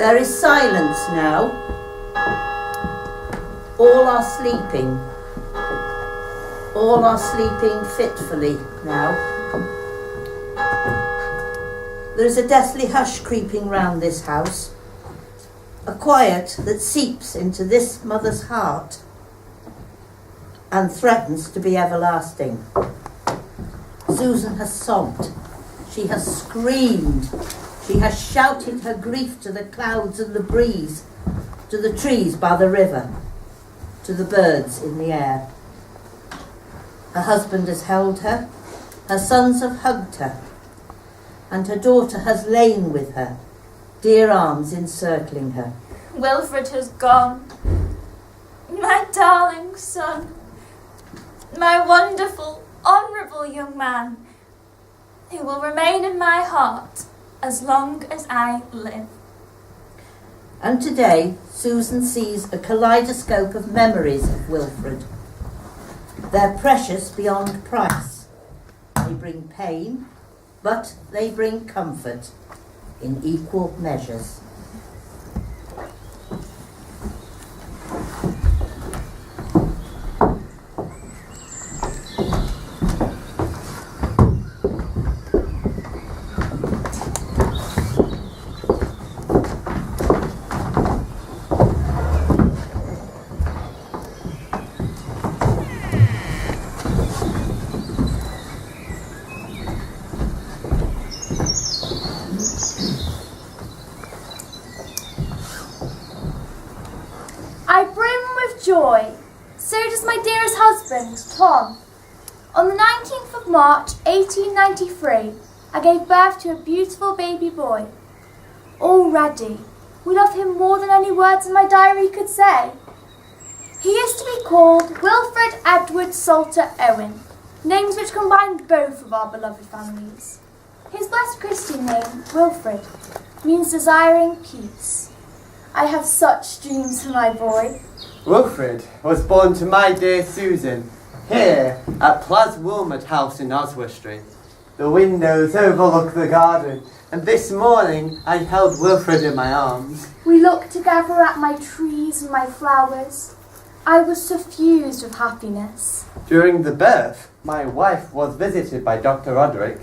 There is silence now. All are sleeping. All are sleeping fitfully now. There is a deathly hush creeping round this house, a quiet that seeps into this mother's heart and threatens to be everlasting. Susan has sobbed, she has screamed, she has shouted her grief to the clouds and the breeze, to the trees by the river, to the birds in the air. Her husband has held her, her sons have hugged her, and her daughter has lain with her, dear arms encircling her. Wilfred has gone, my darling son, my wonderful, honourable young man, who will remain in my heart as long as I live. And today, Susan sees a kaleidoscope of memories of Wilfred. They're precious beyond price. They bring pain, but they bring comfort in equal measures. I brim with joy, so does my dearest husband, Tom. On the 19th of March, 1893, I gave birth to a beautiful baby boy. Already, we love him more than any words in my diary could say. He is to be called Wilfred Edward Salter Owen, names which combine both of our beloved families. His blessed Christian name, Wilfred, means desiring peace. I have such dreams for my boy. Wilfred was born to my dear Susan here at Plas Wilmot House in Oswestry. The windows overlook the garden, and this morning I held Wilfred in my arms. We looked together at my trees and my flowers. I was suffused with happiness. During the birth, my wife was visited by Dr. Roderick.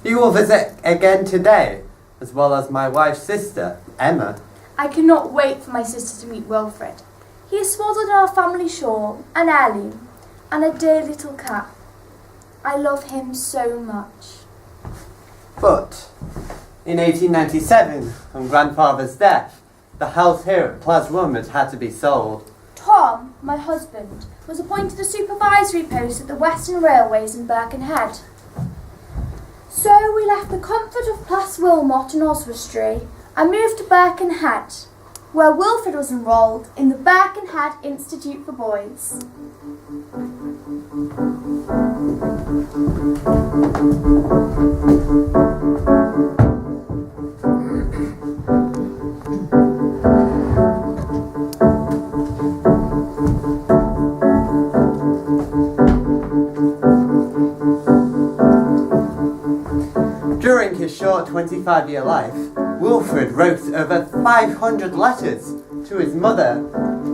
He will visit again today, as well as my wife's sister, Emma. I cannot wait for my sister to meet Wilfred. He is swaddled in our family shawl, an heirloom, and a dear little cap. I love him so much. But in 1897, on grandfather's death, the house here at Plas Wilmot had to be sold. Tom, my husband, was appointed a supervisory post at the Western Railways in Birkenhead. So we left the comfort of Plas Wilmot and Oswestry and moved to Birkenhead, where Wilfred was enrolled in the Birkenhead Institute for Boys. During his short 25-year life, Wilfred wrote over 500 letters to his mother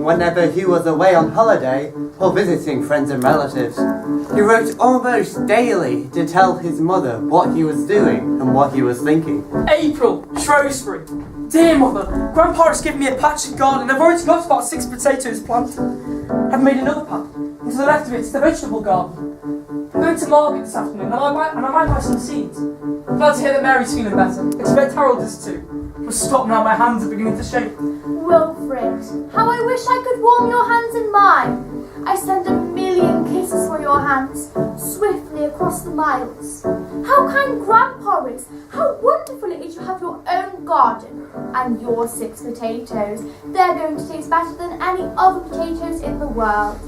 whenever he was away on holiday or visiting friends and relatives. He wrote almost daily to tell his mother what he was doing and what he was thinking. April, Shrewsbury. Dear mother, Grandpa has given me a patch of garden. I've already got about 6 potatoes planted. I've made another path. And to the left of it, it's the vegetable garden. I'm going to market this afternoon and I might buy some seeds. I'm glad to hear that Mary's feeling better. Expect Harold is too. But stop now, my hands are beginning to shake. Wilfred, how I wish I could warm your hands in mine. I send a million kisses for your hands, swiftly across the miles. How kind Grandpa is! How wonderful it is you have your own garden. And your 6 potatoes. They're going to taste better than any other potatoes in the world.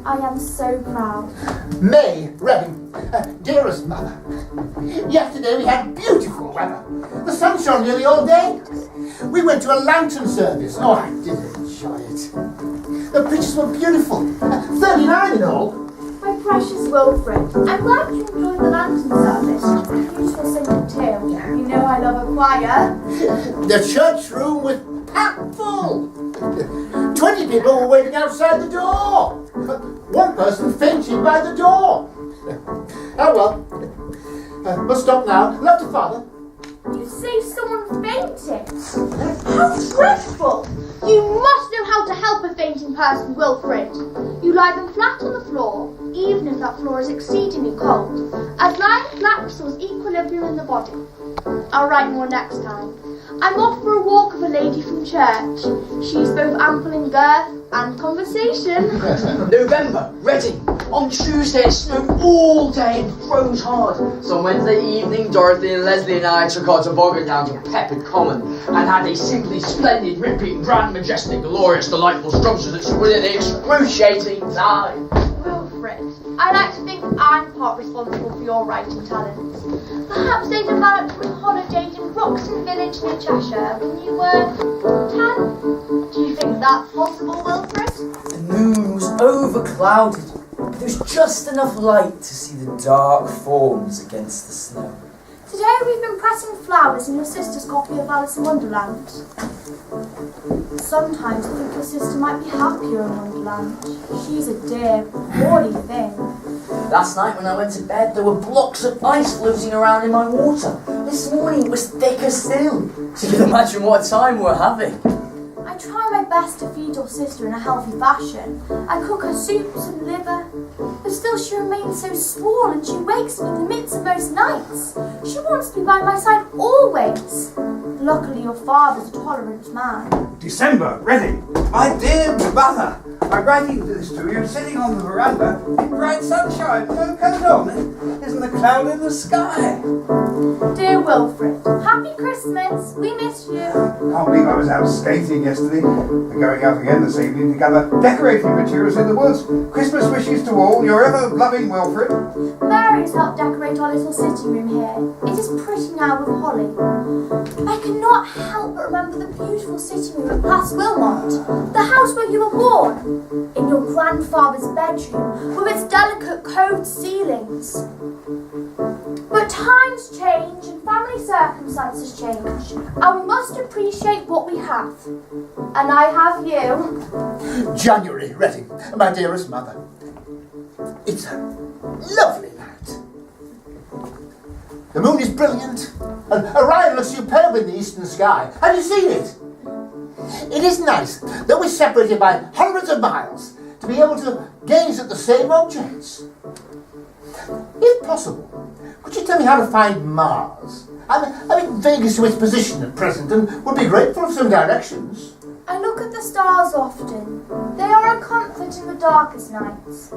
I am so proud. May, Reverend, dearest mother, yesterday we had beautiful weather. The sun shone nearly all day. We went to a lantern service. Oh, I did enjoy it. The pictures were beautiful. 39 in all. My precious Wilfred, I'm glad you enjoyed the lantern service. Beautiful singing too. You know I love a choir. The church room with packed full. 20 people were waiting outside the door. One person fainted by the door. Oh well, must stop now. Love to father. You say someone fainted? How dreadful! You must know how to help a fainting person, Wilfred. You lie them flat on the floor, even if that floor is exceedingly cold, as lying flat restores equilibrium in the body. I'll write more next time. I'm off for a walk with a lady from church. She's both ample in girth and conversation. November, Reading. On Tuesday it snowed all day and froze hard. So on Wednesday evening, Dorothy and Leslie and I took our toboggan down to Peppered Common and had a simply splendid, ripping, grand, majestic, glorious, delightful structure that stood in an excruciating time. Wilfred, I like to think I'm part responsible for your writing talents. Perhaps they developed from holidays in Roxton Village near Cheshire when you were 10? Do you think that's possible, Wilfred? The moon was overclouded, but there was just enough light to see the dark forms against the snow. Today we've been pressing flowers in your sister's copy of Alice in Wonderland. Sometimes I think your sister might be happier in Wonderland. She's a dear, poorly thing. Last night when I went to bed, there were blocks of ice floating around in my water. This morning it was thicker still. So you can imagine what a time we're having. I try my best to feed your sister in a healthy fashion. I cook her soups and liver, but still she remains so small and she wakes me in the midst of most nights. She wants to be by my side always. Luckily your father's a tolerant man. December, Reading. My dear mother, I'm writing this to you sitting on the veranda in bright sunshine, no coat on. Isn't a cloud in the sky? Dear Wilfred, happy Christmas. We miss you. Can't believe I was out skating yesterday. We're going out again this evening to gather decorating materials in the woods. Christmas wishes to all, your ever loving Wilfred. Mary's helped decorate our little sitting room here. It is pretty now with holly. I cannot help but remember the beautiful sitting room at Place Wilmot, the house where you were born, in your grandfather's bedroom with its delicate coved ceilings. But times change and family circumstances change, and we must appreciate what we have. And I have you. January, Reading, my dearest mother. It's a lovely night. The moon is brilliant, and Orion looks superb in the eastern sky. Have you seen it? It is nice that we're separated by hundreds of miles to be able to gaze at the same objects. If possible, could you tell me how to find Mars? I'm vague as to its position at present and would be grateful for some directions. I look at the stars often. They are a comfort in the darkest nights.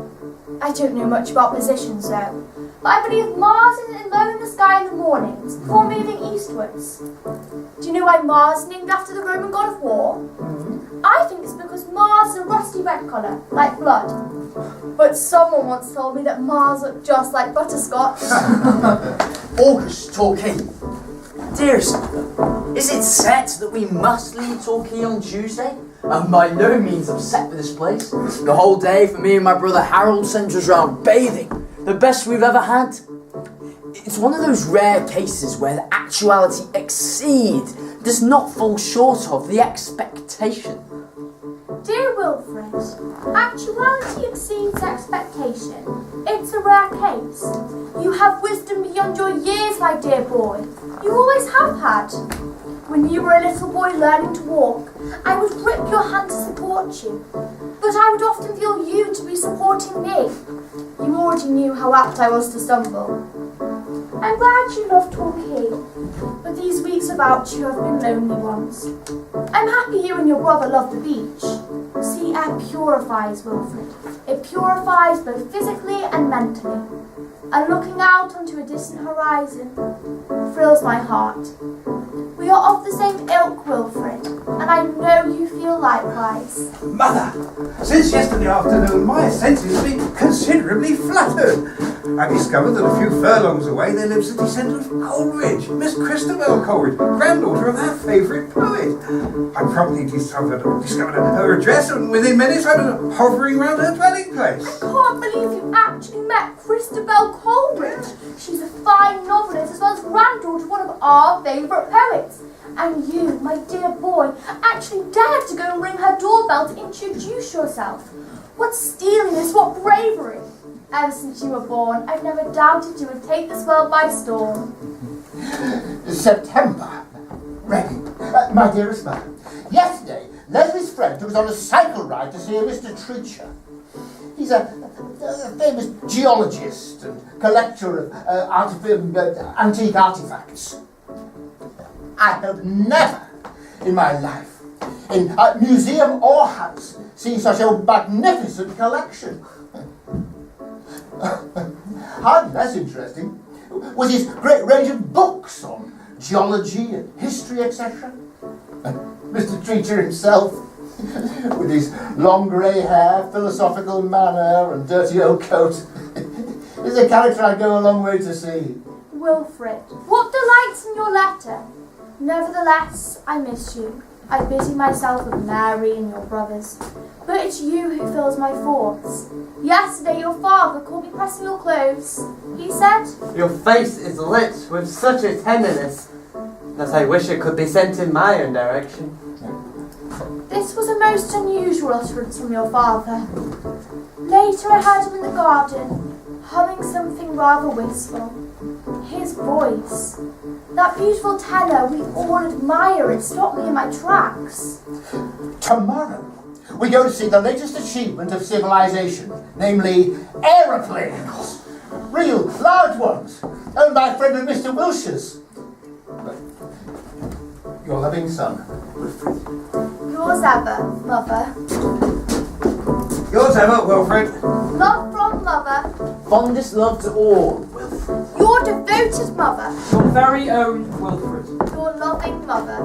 I don't know much about positions though, but I believe Mars is low in the sky in the mornings before moving eastwards. Do you know why Mars is named after the Roman god of war? I think it's because Mars is a rusty red colour, like blood. But someone once told me that Mars looked just like butterscotch. August Torquay. Dearest mother, is it set that we must leave Torquay on Tuesday? I'm by no means upset with this place. The whole day for me and my brother Harold centres round bathing, the best we've ever had. It's one of those rare cases where the actuality does not fall short of the expectation. Dear Wilfred, actuality exceeds expectation. It's a rare case. You have wisdom beyond your years, my dear boy. You always have had. When you were a little boy learning to walk, I would grip your hand to support you, but I would often feel you to be supporting me. You already knew how apt I was to stumble. I'm glad you love Torquay, but these weeks without you have been lonely ones. I'm happy you and your brother love the beach. Sea air purifies, Wilfred. It purifies both physically and mentally. And looking out onto a distant horizon thrills my heart. We are of the same ilk, Wilfred, and I know you feel likewise. Mother, since yesterday afternoon my senses have been considerably fluttered. I discovered that a few furlongs away there lives the descendant of Coleridge, Miss Christabel Coleridge, granddaughter of our favourite poet. I promptly discovered her address, and within minutes I was hovering round her dwelling place. I can't believe you actually met Christabel Coleridge. She's a fine novelist as well as granddaughter of one of our favourite poets. And you, my dear boy, actually dared to go and ring her doorbell to introduce yourself. What steeliness, what bravery! Ever since you were born, I've never doubted you would take this world by storm. September. Regan, my dearest mother, yesterday Leslie's friend took us on a cycle ride to see a Mr. Treacher. He's a famous geologist and collector of antique artifacts. I have never in my life, in museum or house, seen such a magnificent collection. Hardly less interesting was his great range of books on geology and history, etc. Mr. Treacher himself, with his long grey hair, philosophical manner and dirty old coat, is a character I go a long way to see. Wilfred, what delights in your letter! Nevertheless, I miss you. I busy myself with Mary and your brothers. But it's you who fills my thoughts. Yesterday your father called me pressing your clothes. He said, Your face is lit with such a tenderness that I wish it could be sent in my own direction. this was a most unusual utterance from your father. Later I heard him in the garden, humming something rather wistful. His voice, that beautiful tenor we all admire, it stopped me in my tracks. Tomorrow, we go to see the latest achievement of civilization, namely aeroplanes. Real, large ones, owned by Frederick Mr. Wilshire's. Your loving son. Yours ever, Mother. Yours ever, Wilfred. Love from Mother. Fondest love to all, Wilfred. Your devoted Mother. Your very own Wilfred. Your loving Mother.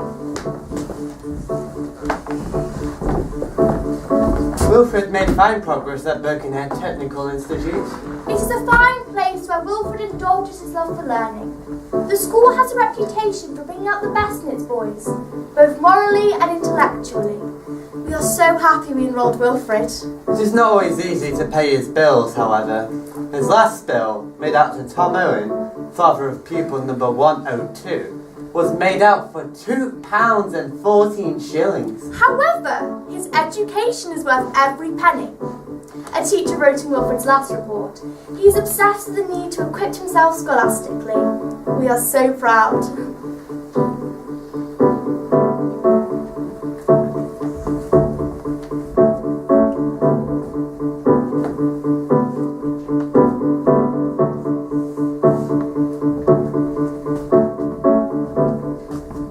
Wilfred made fine progress at Birkenhead Technical Institute. It is a fine place where Wilfred indulges his love for learning. The school has a reputation for bringing out the best in its boys, both morally and intellectually. We are so happy we enrolled Wilfred. It is not always easy to pay his bills, however. His last bill, made out to Tom Owen, father of pupil number 102, was made out for £2.14. However, his education is worth every penny. A teacher wrote in Wilfred's last report, he is obsessed with the need to equip himself scholastically. We are so proud.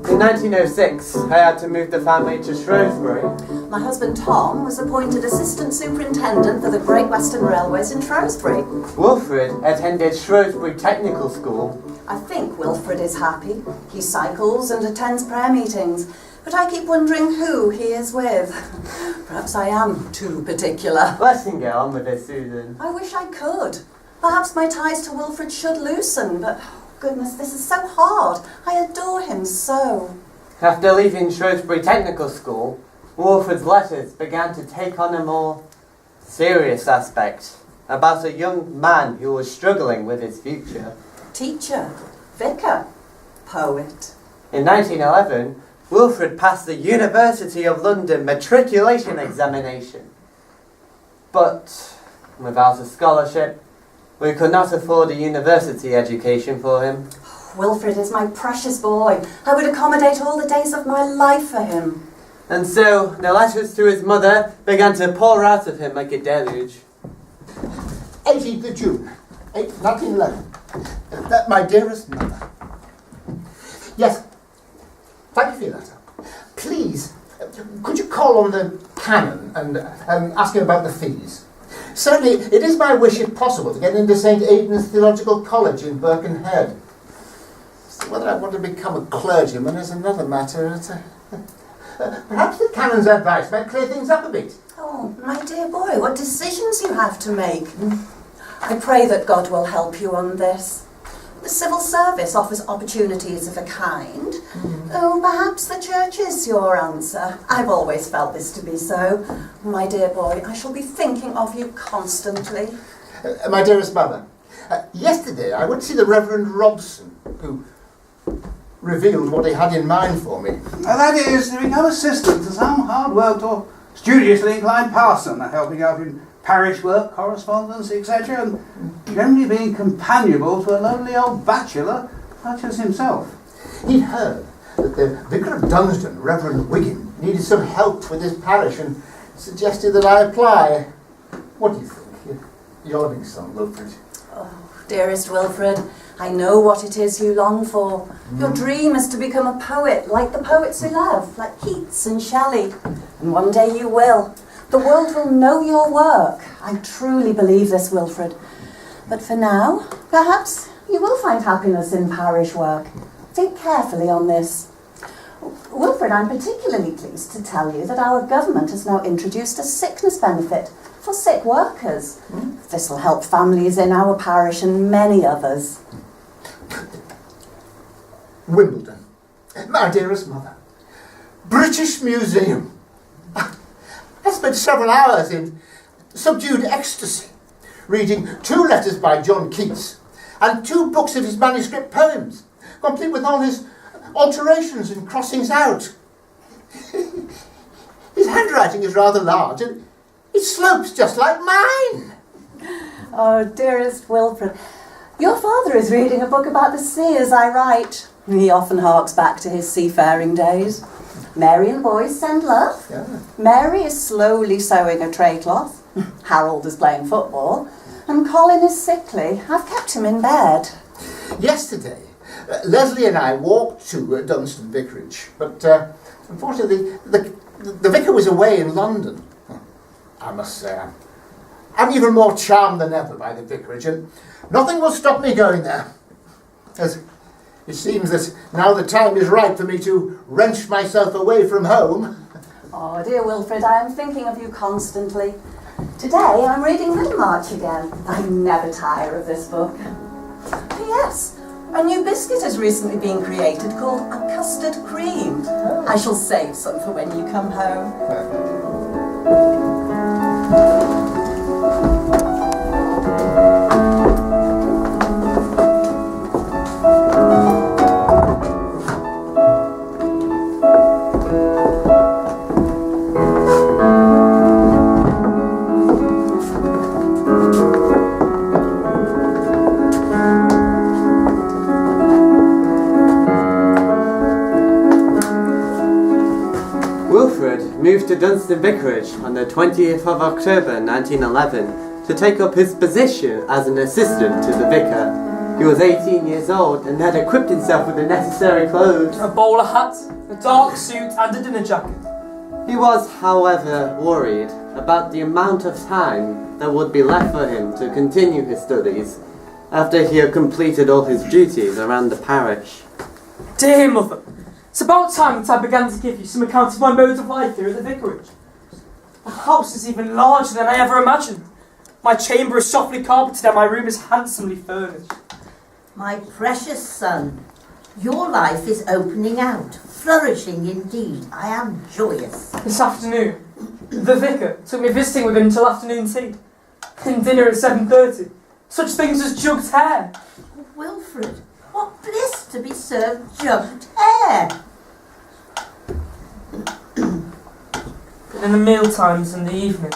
In 1906, I had to move the family to Shrewsbury. My husband Tom was appointed assistant superintendent for the Great Western Railways in Shrewsbury. Wilfred attended Shrewsbury Technical School. I think Wilfred is happy. He cycles and attends prayer meetings, but I keep wondering who he is with. Perhaps I am too particular. Let's get on with it, Susan. I wish I could. Perhaps my ties to Wilfred should loosen, but goodness, this is so hard. I adore him so. After leaving Shrewsbury Technical School, Wilfred's letters began to take on a more serious aspect about a young man who was struggling with his future. Teacher, vicar, poet. In 1911, Wilfred passed the University of London matriculation examination. But without a scholarship, we could not afford a university education for him. Wilfred is my precious boy. I would accommodate all the days of my life for him. And so the letters to his mother began to pour out of him like a deluge. 18th of June, 1911. My dearest mother. Yes, thank you for your letter. Please, could you call on the canon and ask him about the fees? Certainly, it is my wish, if possible, to get into St. Aidan's Theological College in Birkenhead. Whether I want to become a clergyman is another matter. Perhaps the canon's advice might clear things up a bit. Oh, my dear boy, what decisions you have to make. I pray that God will help you on this. The civil service offers opportunities of a kind. Oh, perhaps the church is your answer. I've always felt this to be so. My dear boy, I shall be thinking of you constantly. My dearest mother, yesterday I went to see the Reverend Robson, who revealed what he had in mind for me. That is, to become assistant to some hard-worked or studiously inclined parson, helping out in parish work, correspondence, etc., and generally being companionable to a lonely old bachelor such as himself. He'd heard that the Vicar of Dunstan, Reverend Wiggin, needed some help with his parish and suggested that I apply. What do you think? Your big son, Wilfred. Oh, dearest Wilfred, I know what it is you long for. Your dream is to become a poet, like the poets you love, like Keats and Shelley. And one day you will. The world will know your work. I truly believe this, Wilfred. But for now, perhaps you will find happiness in parish work. Think carefully on this. Wilfred, I'm particularly pleased to tell you that our government has now introduced a sickness benefit for sick workers. This will help families in our parish and many others. Wimbledon. My dearest mother. British Museum. I spent several hours in subdued ecstasy, reading 2 letters by John Keats and 2 books of his manuscript poems, complete with all his alterations and crossings out. His handwriting is rather large and it slopes just like mine. Oh, dearest Wilfred, your father is reading a book about the sea as I write. He often harks back to his seafaring days. Mary and the boys send love. Yeah. Mary is slowly sewing a tray cloth. Harold is playing football. And Colin is sickly. I've kept him in bed. Yesterday, Leslie and I walked to Dunstan Vicarage, but unfortunately the vicar was away in London. I must say, I'm even more charmed than ever by the vicarage, and nothing will stop me going there. As it seems that now the time is right for me to wrench myself away from home. Oh, dear Wilfred, I am thinking of you constantly. Today I'm reading Middlemarch again. I never tire of this book. P.S. A new biscuit has recently been created called a custard cream. I shall save some for when you come home. Moved to Dunstan Vicarage on the 20th of October 1911 to take up his position as an assistant to the vicar. He was 18 years old and had equipped himself with the necessary clothes. A bowler hat, a dark suit and a dinner jacket. He was, however, worried about the amount of time that would be left for him to continue his studies after he had completed all his duties around the parish. Dear mother, it's about time that I began to give you some account of my mode of life here at the vicarage. The house is even larger than I ever imagined. My chamber is softly carpeted and my room is handsomely furnished. My precious son, your life is opening out, flourishing indeed. I am joyous. This afternoon, the vicar took me visiting with him till afternoon tea. And dinner at 7:30. Such things as jugged hare. Wilfred, what bliss to be served jugged hare. In the meal times in the evening,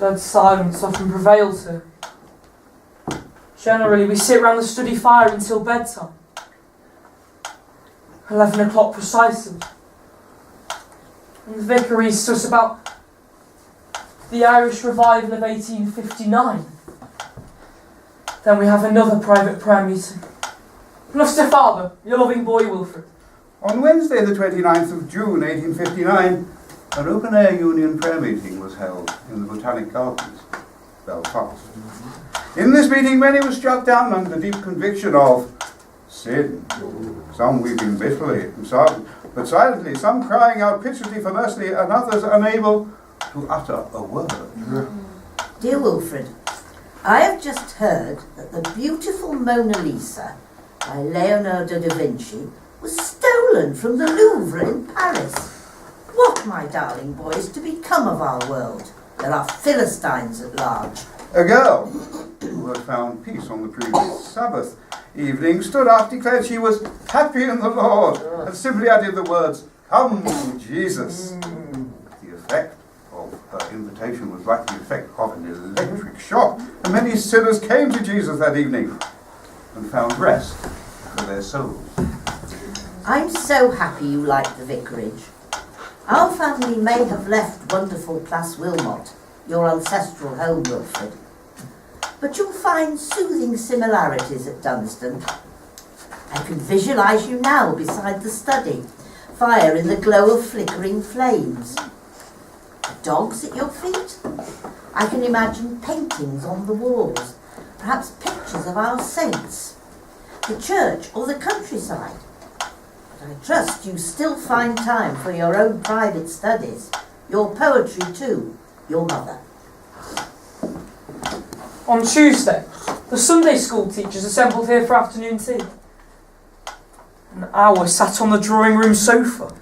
dead silence often prevails here. Generally, we sit round the study fire until bedtime. 11 o'clock precisely. And the vicar reads to us about the Irish revival of 1859. Then we have another private prayer meeting. Plus to father, your loving boy Wilfred. On Wednesday, the 29th of June, 1859, an open-air union prayer meeting was held in the Botanic Gardens, Belfast. In this meeting, many were struck down under deep conviction of sin, some weeping bitterly, but silently, some crying out piteously for mercy, and others unable to utter a word. Dear Wilfred, I have just heard that the beautiful Mona Lisa by Leonardo da Vinci was stolen from the Louvre in Paris. What, my darling boy, is to become of our world? There are Philistines at large. A girl who had found peace on the previous Sabbath Evening stood up, declared she was happy in the Lord, and simply added the words, "Come, Jesus." The effect of her invitation was like the effect of an electric shock, and many sinners came to Jesus that evening and found rest for their souls. I'm so happy you like the vicarage. Our family may have left wonderful Place Wilmot, your ancestral home, Wilfred, but you'll find soothing similarities at Dunstan. I can visualise you now beside the study, fire in the glow of flickering flames. The dogs at your feet? I can imagine paintings on the walls, perhaps pictures of our saints, the church or the countryside. But I trust you still find time for your own private studies, your poetry too, your mother. On Tuesday, the Sunday school teachers assembled here for afternoon tea. An hour sat on the drawing room sofa.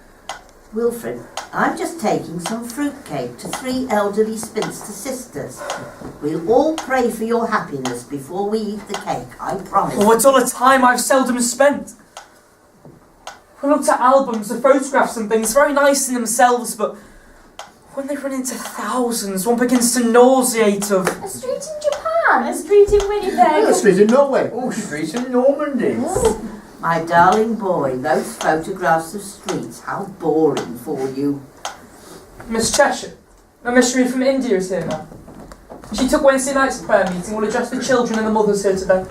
Wilfred, I'm just taking some fruitcake to 3 elderly spinster sisters. We'll all pray for your happiness before we eat the cake, I promise. Oh, it's all a time I've seldom spent. I looked at albums of photographs and things, very nice in themselves, but when they run into thousands, one begins to nauseate of... A street in Japan, a street in Winnipeg. A street in Norway. Oh, streets in Normandy. My darling boy, those photographs of streets, how boring for you. Miss Cheshire, a missionary from India, is here now. She took Wednesday night's prayer meeting, will address the children and the mothers here today.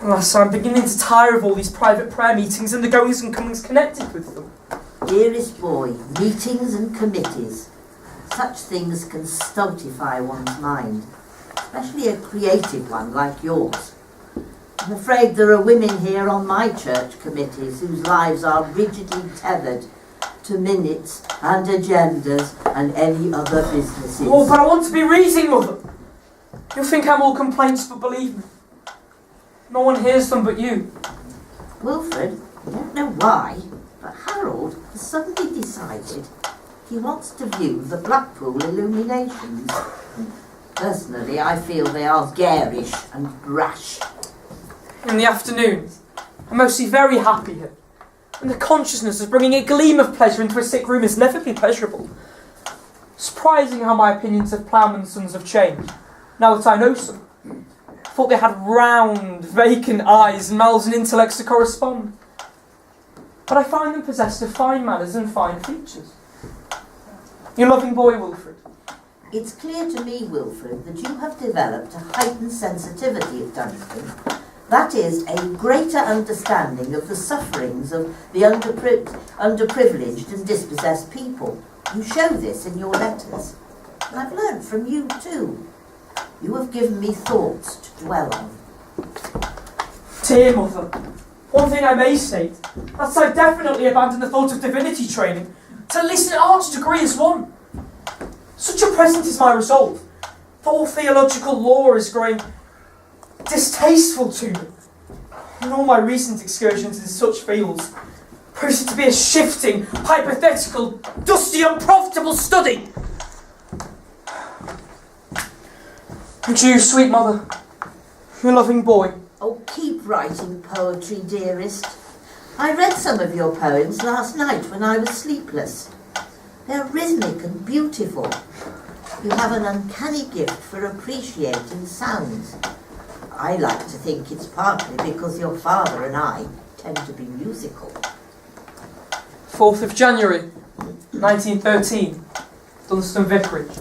Alas, I'm beginning to tire of all these private prayer meetings and the goings and comings connected with them. Dearest boy, meetings and committees. Such things can stultify one's mind, especially a creative one like yours. I'm afraid there are women here on my church committees whose lives are rigidly tethered to minutes and agendas and any other businesses. Oh, but I want to be reading, Mother. You'll think I'm all complaints, but believe me, no one hears them but you. Wilfred, I don't know why, but Harold has suddenly decided he wants to view the Blackpool illuminations. Personally, I feel they are garish and rash. In the afternoons, I'm mostly very happy here, and the consciousness of bringing a gleam of pleasure into a sick room has never been pleasurable. Surprising how my opinions of ploughmen's sons have changed, now that I know some. I thought they had round, vacant eyes and mouths and intellects to correspond. But I find them possessed of fine manners and fine features. Your loving boy, Wilfred. It's clear to me, Wilfred, that you have developed a heightened sensitivity at Dunstan. That is, a greater understanding of the sufferings of the underprivileged and dispossessed people. You show this in your letters. And I've learned from you too. You have given me thoughts to dwell on. Dear Mother, one thing I may state, that's I definitely abandoned the thought of divinity training to enlist an arts degree as one. Such a present is my resolve, for all theological lore is growing distasteful to me, and all my recent excursions into such fields proves it to be a shifting, hypothetical, dusty, unprofitable study. And you, sweet mother, your loving boy. Oh, keep writing poetry, dearest. I read some of your poems last night when I was sleepless. They're rhythmic and beautiful. You have an uncanny gift for appreciating sounds. I like to think it's partly because your father and I tend to be musical. 4th of January, 1913, Dunstan Vicarage.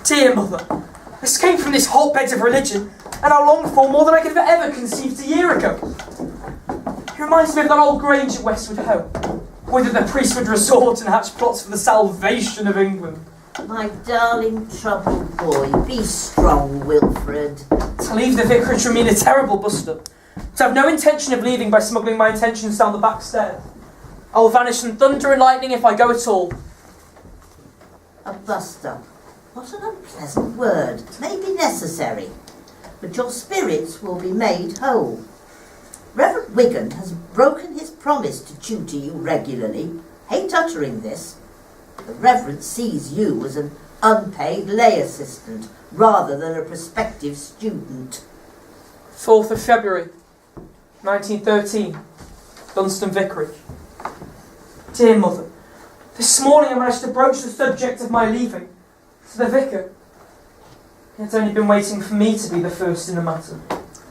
Dear Mother, I escaped from this hotbed of religion, and I longed for more than I could have ever conceived a year ago. It reminds me of that old grange at Westwood Home, whither the priest would resort and hatch plots for the salvation of England. My darling troubled boy, be strong, Wilfred. To leave the vicarage would mean a terrible bust-up. To have no intention of leaving by smuggling my intentions down the back stairs. I will vanish in thunder and lightning if I go at all. A bust-up. What an unpleasant word. May be necessary. But your spirits will be made whole. Reverend Wigan has broken his promise to tutor you regularly. Hate uttering this. The Reverend sees you as an unpaid lay assistant rather than a prospective student. 4th of February, 1913, Dunstan Vicarage. Dear Mother, this morning I managed to broach the subject of my leaving to the vicar. He had only been waiting for me to be the first in the matter.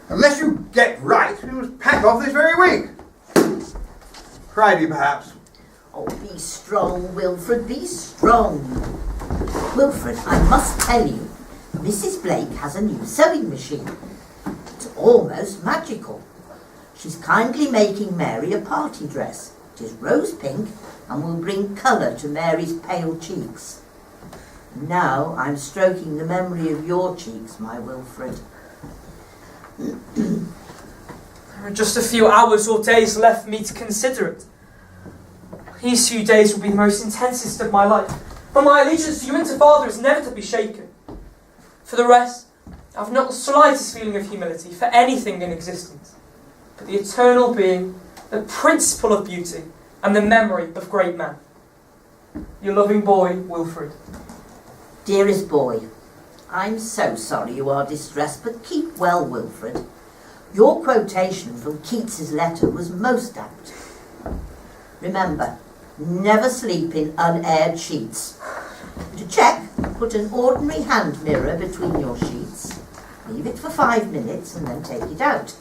Unless you get right, we must pack off this very week. Friday, perhaps. Oh, be strong, Wilfred, be strong. Wilfred, I must tell you, Mrs. Blake has a new sewing machine. It's almost magical. She's kindly making Mary a party dress. It is rose pink and will bring colour to Mary's pale cheeks. Now I'm stroking the memory of your cheeks, my Wilfred. There are just a few hours or days left for me to consider it. These few days will be the most intensest of my life, but my allegiance to you and to Father is never to be shaken. For the rest, I have not the slightest feeling of humility for anything in existence, but the eternal being, the principle of beauty, and the memory of great men. Your loving boy, Wilfred. Dearest boy, I'm so sorry you are distressed, but keep well, Wilfred. Your quotation from Keats's letter was most apt. Remember, never sleep in unaired sheets. To check, put an ordinary hand mirror between your sheets. Leave it for 5 minutes and then take it out.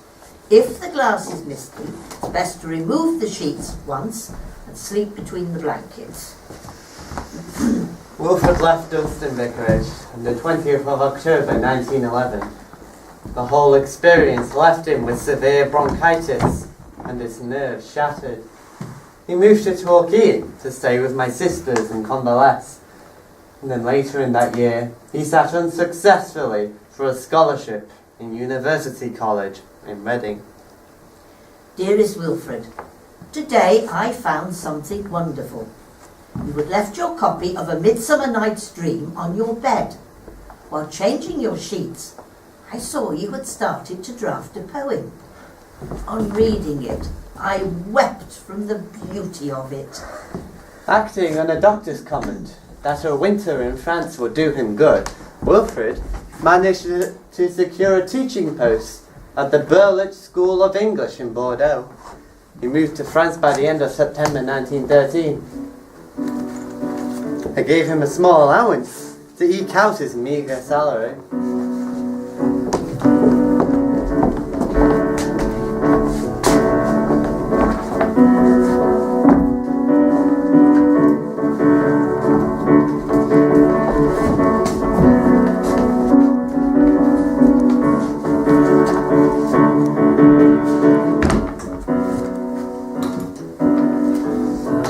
If the glass is misty, it's best to remove the sheets once and sleep between the blankets. Wilfred left Dunstan Vicarage on the 20th of October 1911. The whole experience left him with severe bronchitis and his nerves shattered. He moved to Torquay to stay with my sisters and convalesce. And then later in that year, he sat unsuccessfully for a scholarship in University College in Reading. Dearest Wilfred, today I found something wonderful. You had left your copy of A Midsummer Night's Dream on your bed. While changing your sheets, I saw you had started to draft a poem. On reading it, I wept from the beauty of it. Acting on a doctor's comment that a winter in France would do him good, Wilfred managed to secure a teaching post at the Burlet School of English in Bordeaux. He moved to France by the end of September 1913. I gave him a small allowance to eke out his meagre salary.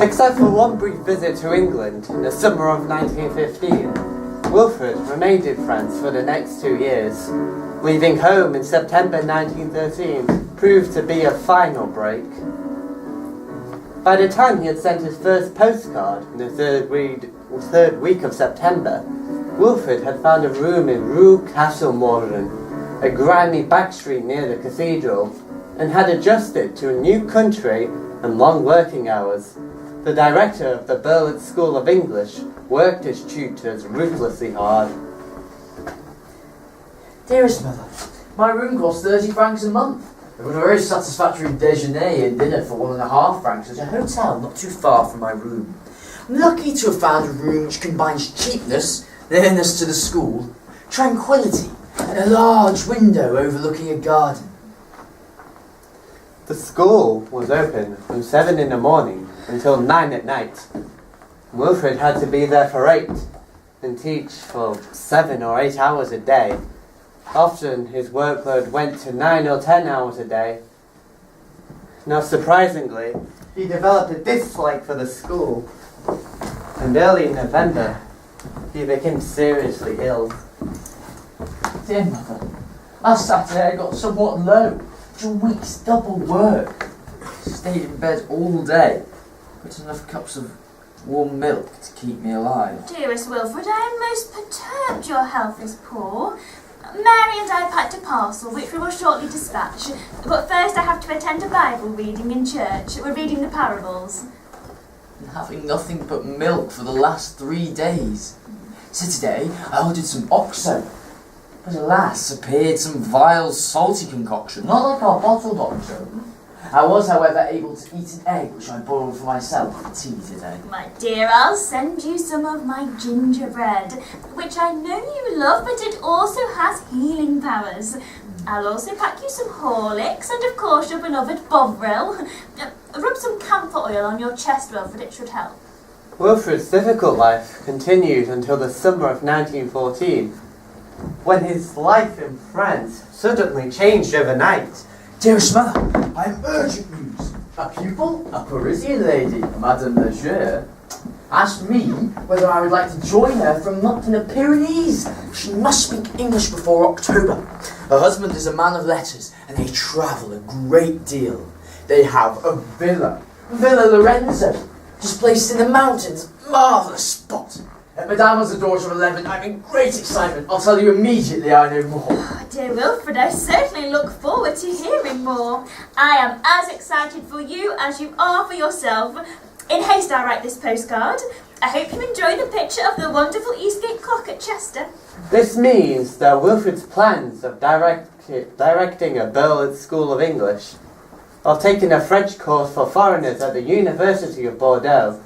Except for one brief visit to England in the summer of 1915, Wilfred remained in France for the next 2 years. Leaving home in September 1913 proved to be a final break. By the time he had sent his first postcard in the third week of September, Wilfred had found a room in Rue Castlemorden, a grimy back street near the cathedral, and had adjusted to a new country and long working hours. The director of the Burlet School of English worked his tutors ruthlessly hard. Dearest mother, my room costs 30 francs a month. I've got a very satisfactory déjeuner and dinner for 1.5 francs at a hotel not too far from my room. I'm lucky to have found a room which combines cheapness, nearness to the school, tranquility, and a large window overlooking a garden. The school was open from 7 in the morning until 9 at night. Wilfred had to be there for 8 and teach for 7 or 8 hours a day. Often his workload went to 9 or 10 hours a day. Now surprisingly, he developed a dislike for the school, and early in November he became seriously ill. Dear mother, last Saturday I got somewhat low. After a week's double work. Stayed in bed all day. Got enough cups of warm milk to keep me alive. Dearest Wilfred, I am most perturbed your health is poor. Mary and I packed a parcel, which we will shortly dispatch. But first I have to attend a Bible reading in church. We're reading the parables. And having nothing but milk for the last 3 days. So today I ordered some oxo. But alas, appeared some vile, salty concoction, not like our bottle doctor. I was, however, able to eat an egg, which I boiled for myself for tea today. My dear, I'll send you some of my gingerbread, which I know you love, but it also has healing powers. I'll also pack you some Horlicks, and of course your beloved Bovril. Rub some camphor oil on your chest, Wilfred, it should help. Wilfred's difficult life continued until the summer of 1914, when his life in France suddenly changed overnight. Dearest mother, I have urgent news. A pupil, a Parisian lady, Madame Leger, asked me whether I would like to join her for a month in the Pyrenees. She must speak English before October. Her husband is a man of letters, and they travel a great deal. They have a Villa Lorenzo, just placed in the mountains. Marvellous spot. Madame was a daughter of 11. I'm in great excitement. I'll tell you immediately I know more. Oh, dear Wilfred, I certainly look forward to hearing more. I am as excited for you as you are for yourself. In haste I write this postcard. I hope you enjoy the picture of the wonderful Eastgate clock at Chester. This means that Wilfred's plans of directing a Berlitz School of English, of taking a French course for foreigners at the University of Bordeaux,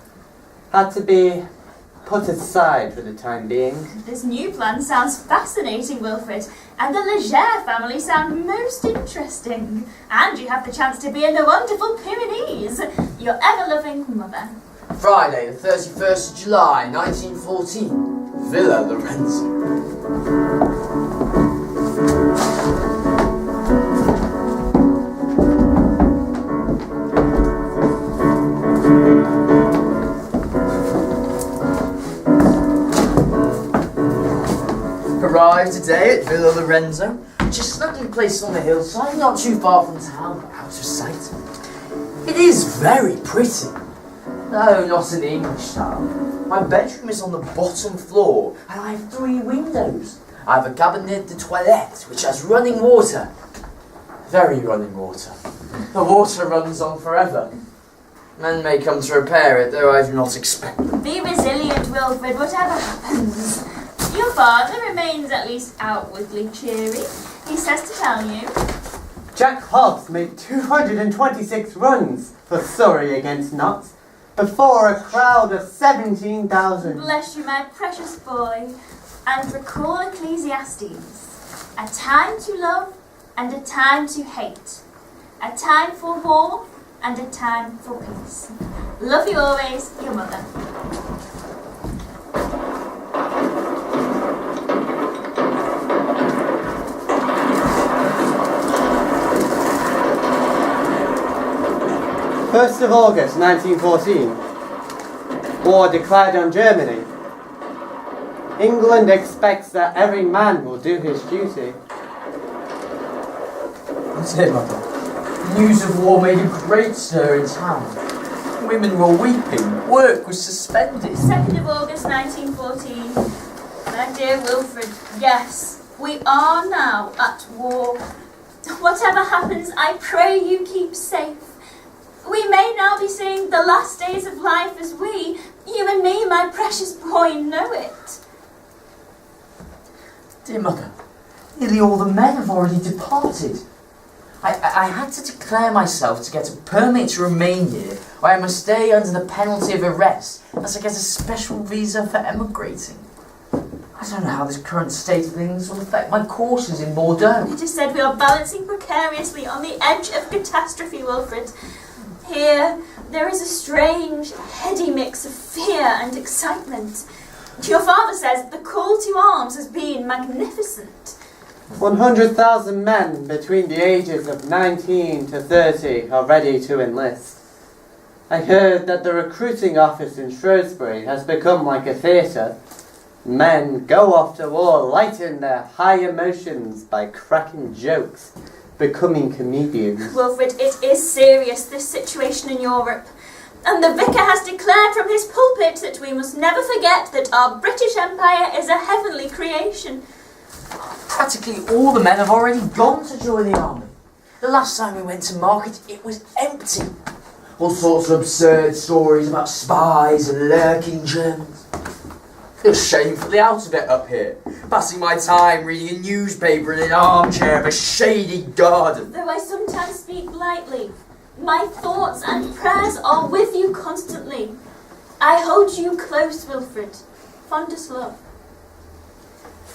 had to be put aside for the time being. This new plan sounds fascinating, Wilfred, and the Leger family sound most interesting. And you have the chance to be in the wonderful Pyrenees. Your ever-loving mother. Friday, the 31st of July, 1914. Villa Lorenzo. Arrived today at Villa Lorenzo, which is snugly placed on the hillside, not too far from town, but out of sight. It is very pretty. No, not in the English style. My bedroom is on the bottom floor, and I have 3 windows. I have a cabinet de toilette, which has running water. Very running water. The water runs on forever. Men may come to repair it, though I do not expect them. Be resilient, Wilfred, whatever happens. Your father remains at least outwardly cheery. He says to tell you. Jack Hobbs made 226 runs for Surrey against Notts before a crowd of 17,000. Bless you, my precious boy. And recall Ecclesiastes. A time to love and a time to hate. A time for war and a time for peace. Love you always, your mother. First of August 1914. War declared on Germany. England expects that every man will do his duty. That's it, mother. News of war made a great stir in town. Women were weeping. Work was suspended. 2nd of August 1914. My dear Wilfred, yes, we are now at war. Whatever happens, I pray you keep safe. We may now be seeing the last days of life as we, you and me, my precious boy, know it. Dear mother, nearly all the men have already departed. I had to declare myself to get a permit to remain here, where I must stay under the penalty of arrest, as I get a special visa for emigrating. I don't know how this current state of things will affect my courses in Bordeaux. It is said we are balancing precariously on the edge of catastrophe, Wilfred. Here, there is a strange, heady mix of fear and excitement. Your father says the call to arms has been magnificent. 100,000 men between the ages of 19 to 30 are ready to enlist. I heard that the recruiting office in Shrewsbury has become like a theatre. Men go off to war, lighten their high emotions by cracking jokes, becoming comedians. Wilfred, it is serious, this situation in Europe. And the vicar has declared from his pulpit that we must never forget that our British Empire is a heavenly creation. Practically all the men have already gone to join the army. The last time we went to market, it was empty. All sorts of absurd stories about spies and lurking Germans. Feel shamefully out of it up here, passing my time reading a newspaper in an armchair of a shady garden. Though I sometimes speak lightly, my thoughts and prayers are with you constantly. I hold you close, Wilfred. Fondest love.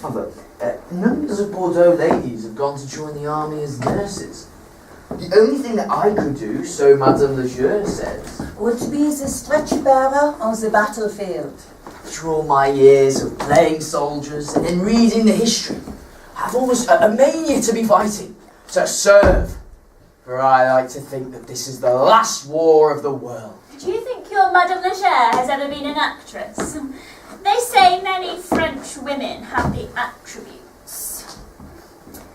Mother, numbers of Bordeaux ladies have gone to join the army as nurses. The only thing that I could do, so Madame Lejeune says, Would be the stretcher-bearer on the battlefield. through all my years of playing soldiers and in reading the history, I've almost a mania to be fighting, to serve. For I like to think that this is the last war of the world. Do you think your Madame Leger has ever been an actress? They say many French women have the attributes.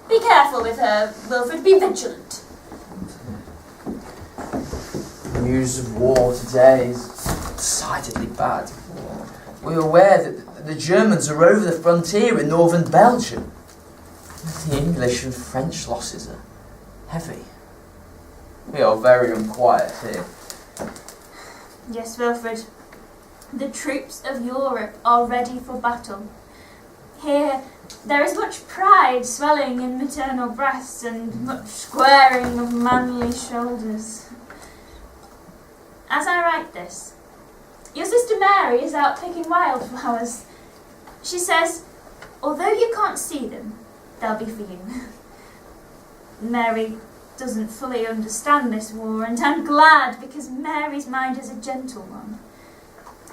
Be careful with her, Wilfred. Be vigilant. The news of war today is decidedly bad. We're aware that the Germans are over the frontier in northern Belgium. The English and French losses are heavy. We are very unquiet here. Yes, Wilfred. The troops of Europe are ready for battle. Here, there is much pride swelling in maternal breasts and much squaring of manly shoulders. As I write this, your sister Mary is out picking wildflowers. She says, although you can't see them, they'll be for you. Mary doesn't fully understand this war, and I'm glad, because Mary's mind is a gentle one.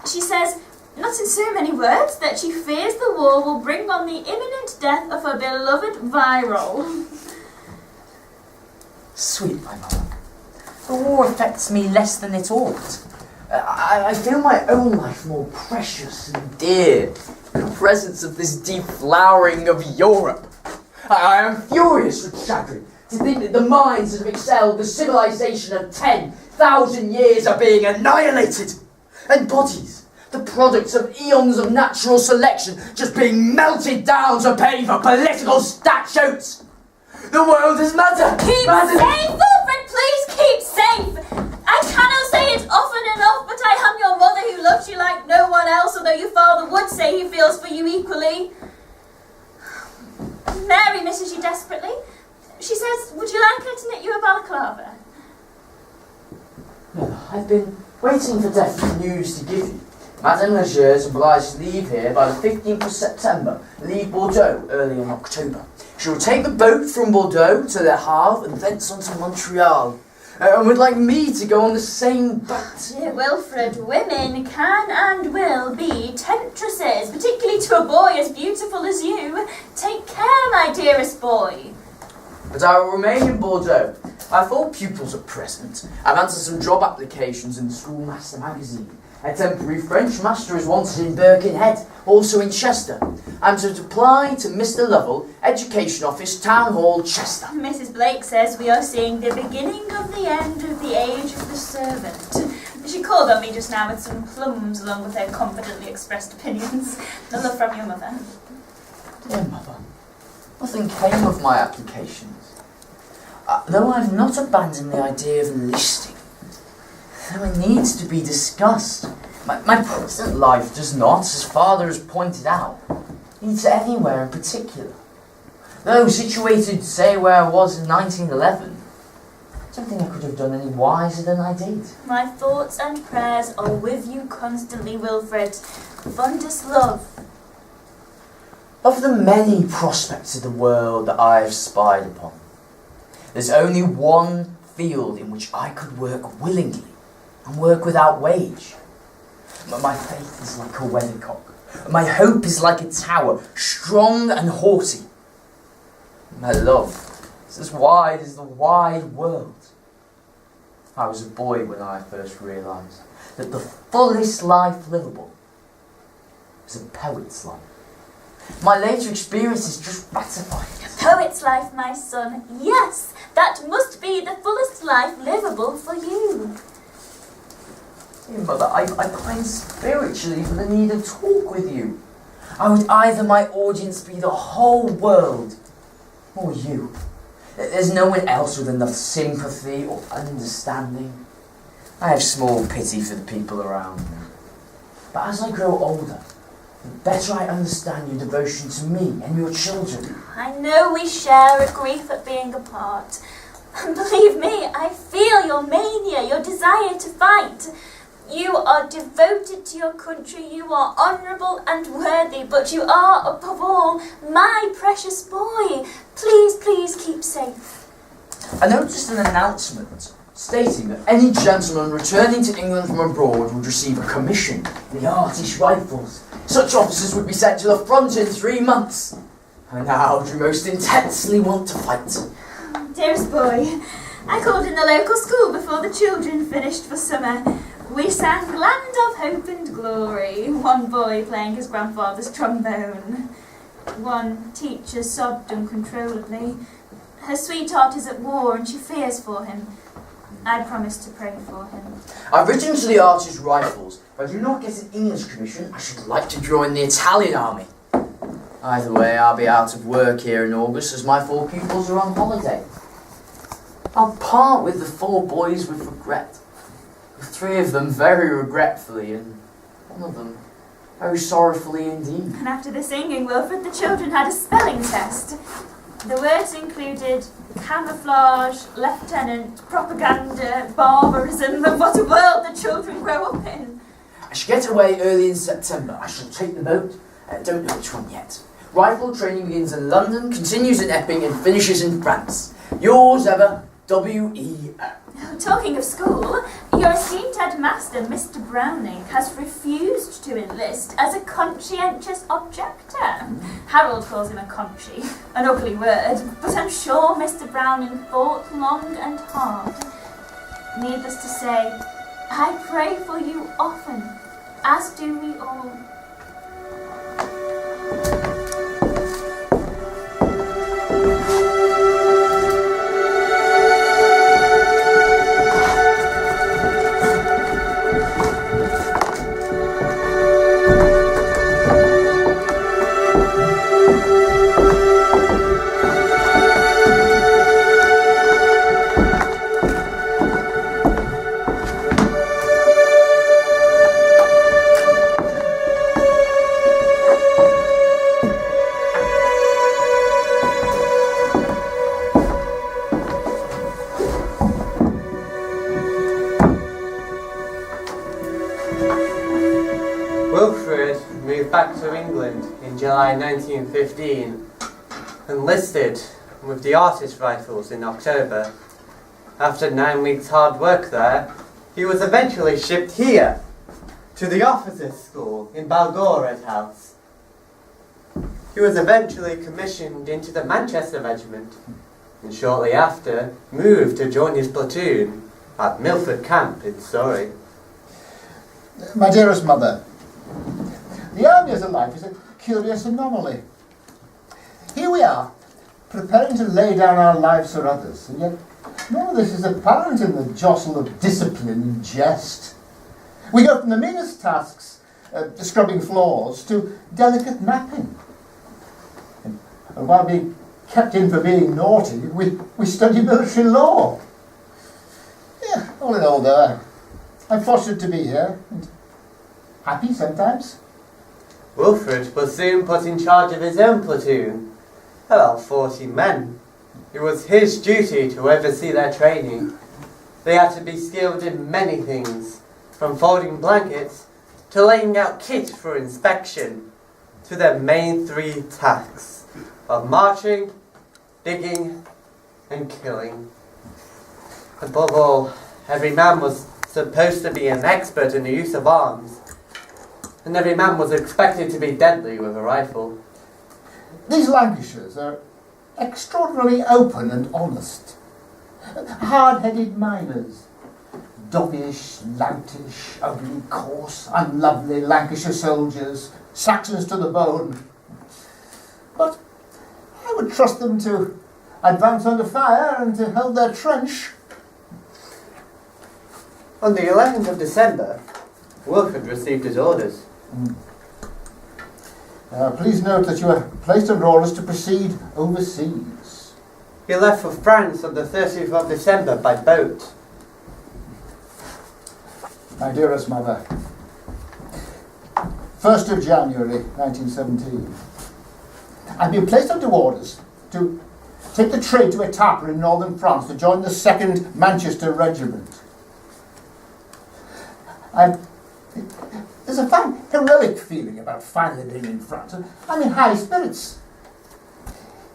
She says, not in so many words, that she fears the war will bring on the imminent death of her beloved Viral. Sweet, my mother. The war affects me less than it ought. I feel my own life more precious and dear in the presence of this deflowering of Europe. I am furious with chagrin to think that the minds that have excelled the civilization of 10,000 years are being annihilated, and bodies, the products of eons of natural selection, just being melted down to pay for political statutes. The world is madder. Keep safe, Wilfred, please keep safe. I cannot say it often enough, but I am your mother who loves you like no one else, although your father would say he feels for you equally. Mary misses you desperately. She says, would you like her to knit you a balaclava? No, I've been waiting for definite news to give you. Madame Leger is obliged to leave here by the 15th of September, leave Bordeaux early in October. She will take the boat from Bordeaux to Le Havre and thence on to Montreal. And would like me to go on the same boat. Dear Wilfred, women can and will be temptresses, particularly to a boy as beautiful as you. Take care, my dearest boy. But I will remain in Bordeaux. I have 4 pupils at present. I've answered some job applications in the Schoolmaster magazine. A temporary French master is wanted in Birkenhead, also in Chester. I'm to apply to Mr. Lovell, Education Office, Town Hall, Chester. Mrs. Blake says we are seeing the beginning of the end of the age of the servant. She called on me just now with some plums along with her confidently expressed opinions. A love from your mother. Dear mother, nothing came of my applications. Though I've not abandoned the idea of enlisting, though it needs to be discussed. My present life does not, as father has pointed out, lead to anywhere in particular. Though situated, say, where I was in 1911, I don't think I could have done any wiser than I did. My thoughts and prayers are with you constantly, Wilfred. Fondest love. Of the many prospects of the world that I have spied upon, there's only one field in which I could work willingly and work without wage. My faith is like a weathercock. My hope is like a tower, strong and haughty. My love is as wide as the wide world. I was a boy when I first realised that the fullest life livable is a poet's life. My later experiences just ratify it. A poet's life, my son. Yes, that must be the fullest life livable for you. Dear mother, I pine spiritually for the need of talk with you. I would either my audience be the whole world, or you. There's no one else with enough sympathy or understanding. I have small pity for the people around me. But as I grow older, the better I understand your devotion to me and your children. I know we share a grief at being apart. And believe me, I feel your mania, your desire to fight. You are devoted to your country, you are honourable and worthy, but you are, above all, my precious boy. Please, please keep safe. I noticed an announcement stating that any gentleman returning to England from abroad would receive a commission in the Artish Rifles. Such officers would be sent to the front in 3 months. And how do you most intensely want to fight? Dearest boy, I called in the local school before the children finished for summer. We sang Land of Hope and Glory, one boy playing his grandfather's trombone. One teacher sobbed uncontrollably. Her sweetheart is at war and she fears for him. I promised to pray for him. I've written to the Artish Rifles. If I do not get an English commission, I should like to join the Italian army. Either way, I'll be out of work here in August as my 4 pupils are on holiday. I'll part with the 4 boys with regret. 3 of them very regretfully, and one of them very sorrowfully indeed. And after the singing, Wilfred, the children had a spelling test. The words included camouflage, lieutenant, propaganda, barbarism, and what a world the children grow up in. I shall get away early in September. I shall take the boat. Don't know which one yet. Rifle training begins in London, continues in Epping, and finishes in France. Yours ever, W.E.O. Talking of school, your esteemed headmaster, Mr. Browning, has refused to enlist as a conscientious objector. Harold calls him a conchy, an ugly word, but I'm sure Mr. Browning thought long and hard. Needless to say, I pray for you often, as do we all. Wilfred moved back to England in July 1915, enlisted with the Artish Rifles in October. After 9 weeks' hard work there, he was eventually shipped here, to the officers' school in Balgorod House. He was eventually commissioned into the Manchester Regiment, and shortly after moved to join his platoon at Milford Camp in Surrey. My dearest mother, the army as a life is a curious anomaly. Here we are, preparing to lay down our lives for others, and yet none of this is apparent in the jostle of discipline and jest. We go from the meanest tasks, scrubbing floors, to delicate napping. And while being kept in for being naughty, we study military law. Yeah, all in all, though, I'm fortunate to be here, and happy sometimes. Wilfred was soon put in charge of his own platoon, about 40 men. It was his duty to oversee their training. They had to be skilled in many things, from folding blankets to laying out kit for inspection, to their main 3 tasks of marching, digging, and killing. Above all, every man was supposed to be an expert in the use of arms, and every man was expected to be deadly with a rifle. These Lancashires are extraordinarily open and honest. Hard-headed miners, dovish, loutish, ugly, coarse, unlovely Lancashire soldiers, Saxons to the bone. But I would trust them to advance under fire and to hold their trench. On the 11th of December, Wilfred received his orders. Please note that you are placed under orders to proceed overseas. He left for France on the 30th of December by boat. My dearest mother, 1st of January 1917. I've been placed under orders to take the train to Etaples in northern France to join the 2nd Manchester Regiment. There's a fine heroic feeling about finally being in France. I'm in high spirits.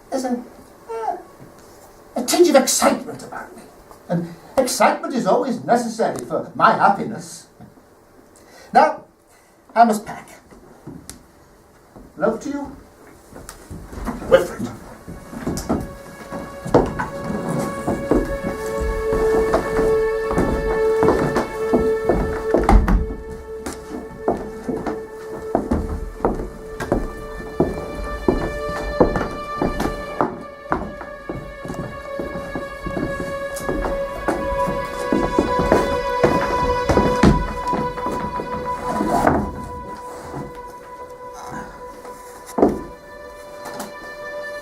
There's a tinge of excitement about me. And excitement is always necessary for my happiness. Now, I must pack. Love to you, Wilfred.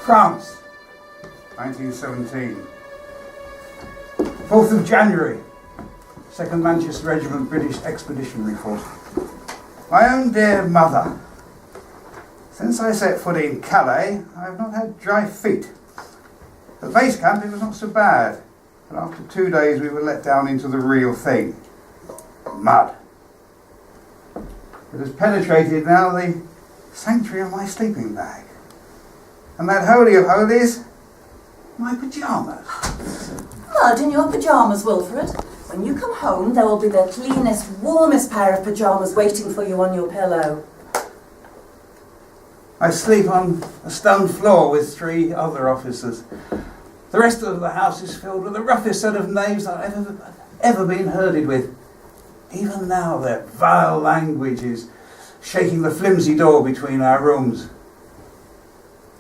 France, 1917. 4th of January, 2nd Manchester Regiment, British Expeditionary Force. My own dear mother. Since I set foot in Calais, I have not had dry feet. At base camp it was not so bad, but after 2 days we were let down into the real thing. Mud. It has penetrated now the sanctuary of my sleeping bag. And that holy of holies, my pyjamas. Mud in your pyjamas, Wilfred. When you come home, there will be the cleanest, warmest pair of pyjamas waiting for you on your pillow. I sleep on a stone floor with 3 other officers. The rest of the house is filled with the roughest set of knaves I've ever been herded with. Even now their vile language is shaking the flimsy door between our rooms.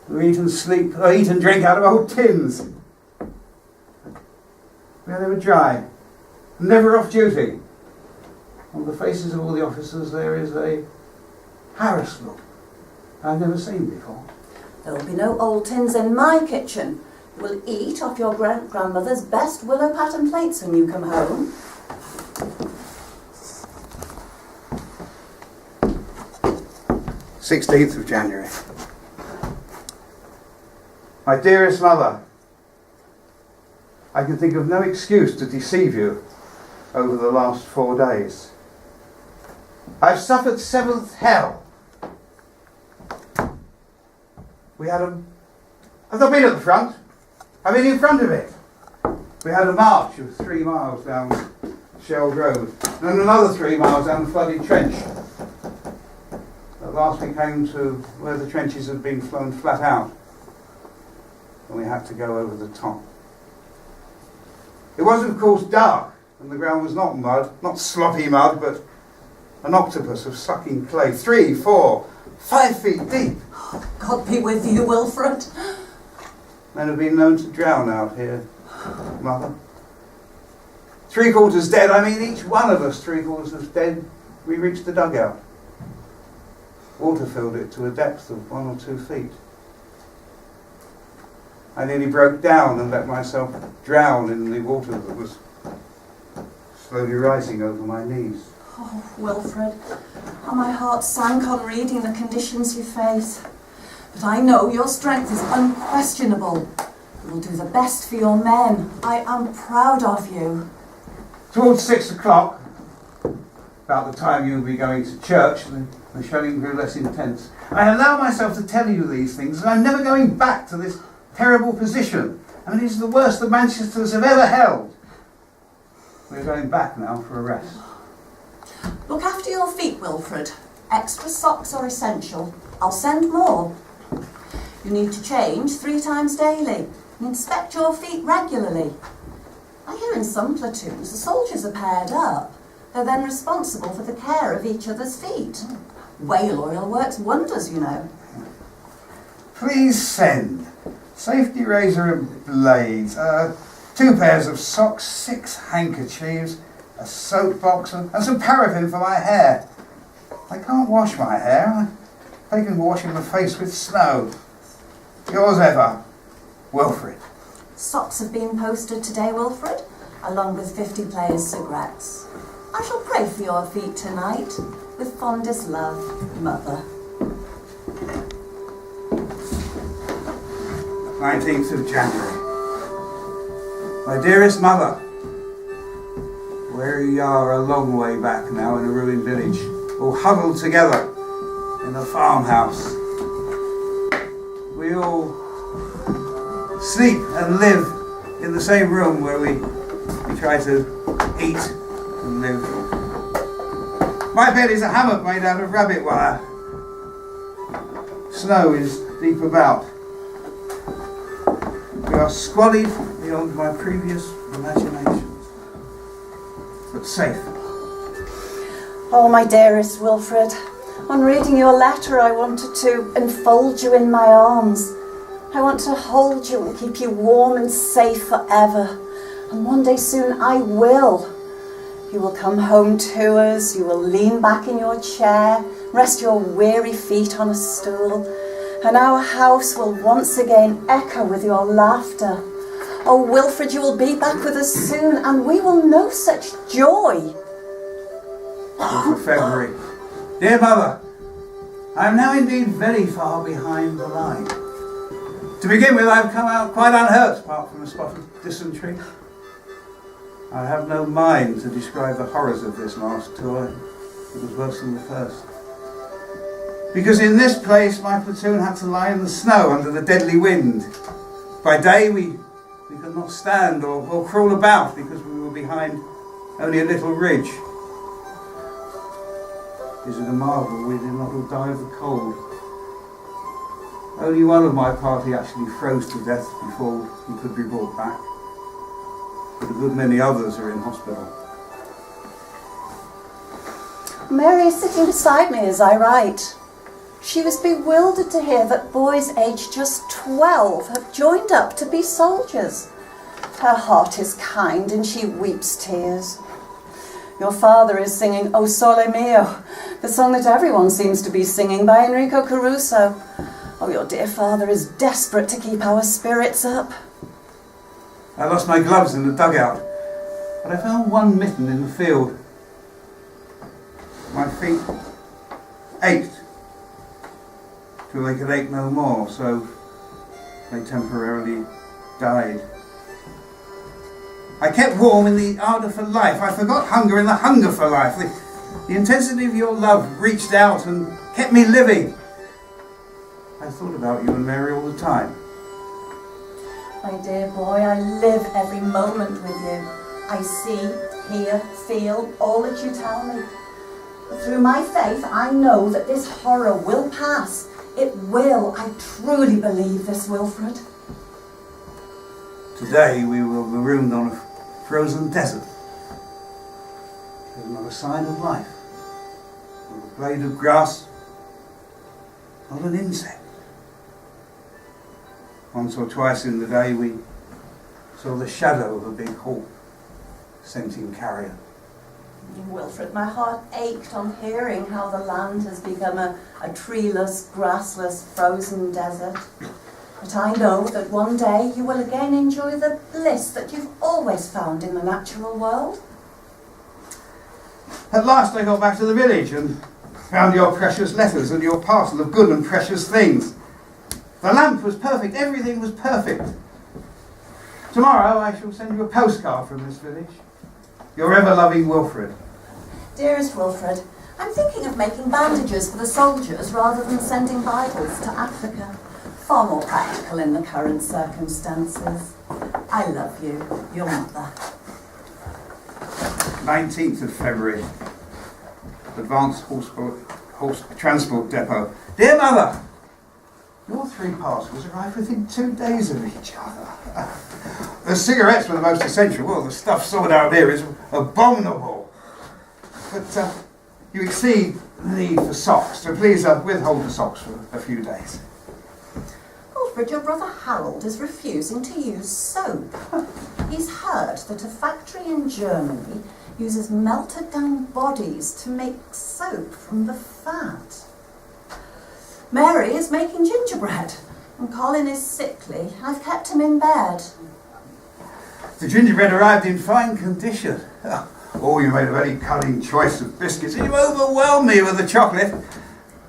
We eat and drink out of old tins. We are never dry, never off duty. On the faces of all the officers there is a harassed look I've never seen before. There will be no old tins in my kitchen. You will eat off your grandmother's best willow pattern plates when you come home. "16th of January. My dearest mother, I can think of no excuse to deceive you over the last 4 days. I've suffered 7th hell. I've not been at the front, I've been in front of it. We had a march of 3 miles down Shell Road, and then another 3 miles down the flooded trench. At last we came to where the trenches had been flown flat out, and we had to go over the top. It was of course dark, and the ground was not mud, not sloppy mud, but an octopus of sucking clay, 3, 4, 5 feet deep. God be with you, Wilfred. Men have been known to drown out here, Mother. 3/4 dead, I mean each one of us 3/4 dead. We reached the dugout. Water filled it to a depth of 1 or 2 feet. I nearly broke down and let myself drown in the water that was slowly rising over my knees. Oh, Wilfred, how my heart sank on reading the conditions you face. But I know your strength is unquestionable. You will do the best for your men. I am proud of you. Towards 6 o'clock, about the time you'll be going to church, the shelling grew less intense. I allow myself to tell you these things, and I'm never going back to this terrible position. I mean, it's the worst the Manchesters have ever held. We're going back now for a rest. Look after your feet, Wilfred. Extra socks are essential. I'll send more. You need to change 3 times daily and inspect your feet regularly. I hear in some platoons the soldiers are paired up. They're then responsible for the care of each other's feet. Whale oil works wonders, you know. Please send safety razor and blades, 2 pairs of socks, 6 handkerchiefs, a soap box, and some paraffin for my hair. I can't wash my hair. I've taken washing my face with snow. Yours ever, Wilfred. Socks have been posted today, Wilfred, along with 50 players' cigarettes. I shall pray for your feet tonight. With fondest love, Mother. 19th of January. My dearest mother, where you are a long way back now in a ruined village, all huddled together in a farmhouse. We all sleep and live in the same room where we try to eat and live. My bed is a hammock made out of rabbit wire. Snow is deep about. We are squalid beyond my previous imaginations, but safe. Oh, my dearest Wilfred, on reading your letter I wanted to enfold you in my arms. I want to hold you and keep you warm and safe forever. And one day soon I will. You will come home to us, you will lean back in your chair, rest your weary feet on a stool, and our house will once again echo with your laughter. Oh, Wilfred, you will be back with us soon, and we will know such joy. For February. Dear Mother, I am now indeed very far behind the line. To begin with, I have come out quite unhurt, apart from a spot of dysentery. I have no mind to describe the horrors of this last tour. It was worse than the first. Because in this place, my platoon had to lie in the snow under the deadly wind. By day, we could not stand or crawl about because we were behind only a little ridge. Is it a marvel we did not all die of the cold? Only one of my party actually froze to death before he could be brought back. But a good many others are in hospital. Mary is sitting beside me as I write. She was bewildered to hear that boys aged just 12 have joined up to be soldiers. Her heart is kind and she weeps tears. Your father is singing O Sole Mio, the song that everyone seems to be singing by Enrico Caruso. Oh, your dear father is desperate to keep our spirits up. I lost my gloves in the dugout, but I found one mitten in the field. My feet ached till they could ache no more, so they temporarily died. I kept warm in the ardour for life. I forgot hunger in the hunger for life. The intensity of your love reached out and kept me living. I thought about you and Mary all the time. My dear boy, I live every moment with you. I see, hear, feel all that you tell me. Through my faith, I know that this horror will pass. It will. I truly believe this, Wilfred. Today we were marooned on a frozen desert. There's not a sign of life. Not a blade of grass. Not an insect. Once or twice in the day we saw the shadow of a big hawk scenting carrion. Wilfred, my heart ached on hearing how the land has become a treeless, grassless, frozen desert. But I know that one day you will again enjoy the bliss that you've always found in the natural world. At last I got back to the village and found your precious letters and your parcel of good and precious things. The lamp was perfect, everything was perfect. Tomorrow I shall send you a postcard from this village. Your ever-loving Wilfred. Dearest Wilfred, I'm thinking of making bandages for the soldiers rather than sending Bibles to Africa. Far more practical in the current circumstances. I love you, your mother. 19th of February. Advanced Horse Transport Depot. Dear Mother, your 3 parcels arrived within 2 days of each other. The cigarettes were the most essential. Well, the stuff sold out here is abominable. But you exceed the need for socks, so please withhold the socks for a few days. Wilfred, your brother Harold is refusing to use soap. He's heard that a factory in Germany uses melted down bodies to make soap from the fat. Mary is making gingerbread, and Colin is sickly. I've kept him in bed. The gingerbread arrived in fine condition. Oh, you made a very cunning choice of biscuits. You overwhelmed me with the chocolate.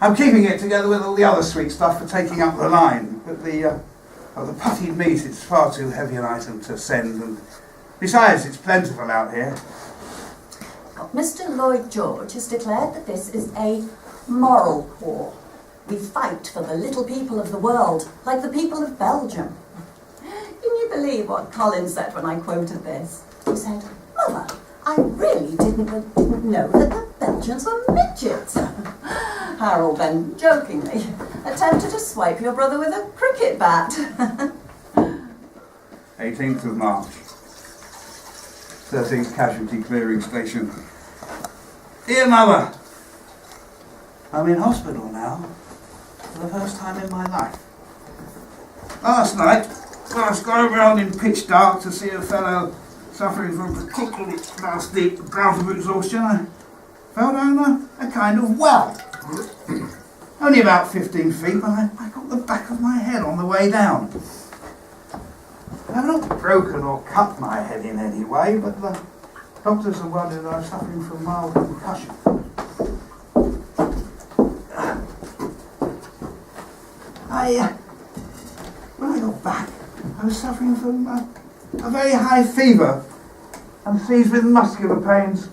I'm keeping it together with all the other sweet stuff for taking up the line. But the puttied meat, it's far too heavy an item to send. And besides, it's plentiful out here. Mr. Lloyd George has declared that this is a moral war. We fight for the little people of the world, like the people of Belgium. Can you believe what Colin said when I quoted this? He said, "Mother, I really didn't know that the Belgians were midgets." Harold then, jokingly, attempted to swipe your brother with a cricket bat. 18th of March. 13th Casualty Clearing Station. Dear Mother, I'm in hospital now, for the first time in my life. Last night, when I was going around in pitch dark to see a fellow suffering from particularly nasty bout of exhaustion, I fell down a kind of well. Only about 15 feet, but I got the back of my head on the way down. I've not broken or cut my head in any way, but the doctors have worried that I'm suffering from mild concussion. When I got back, I was suffering from a very high fever and seized with muscular pains.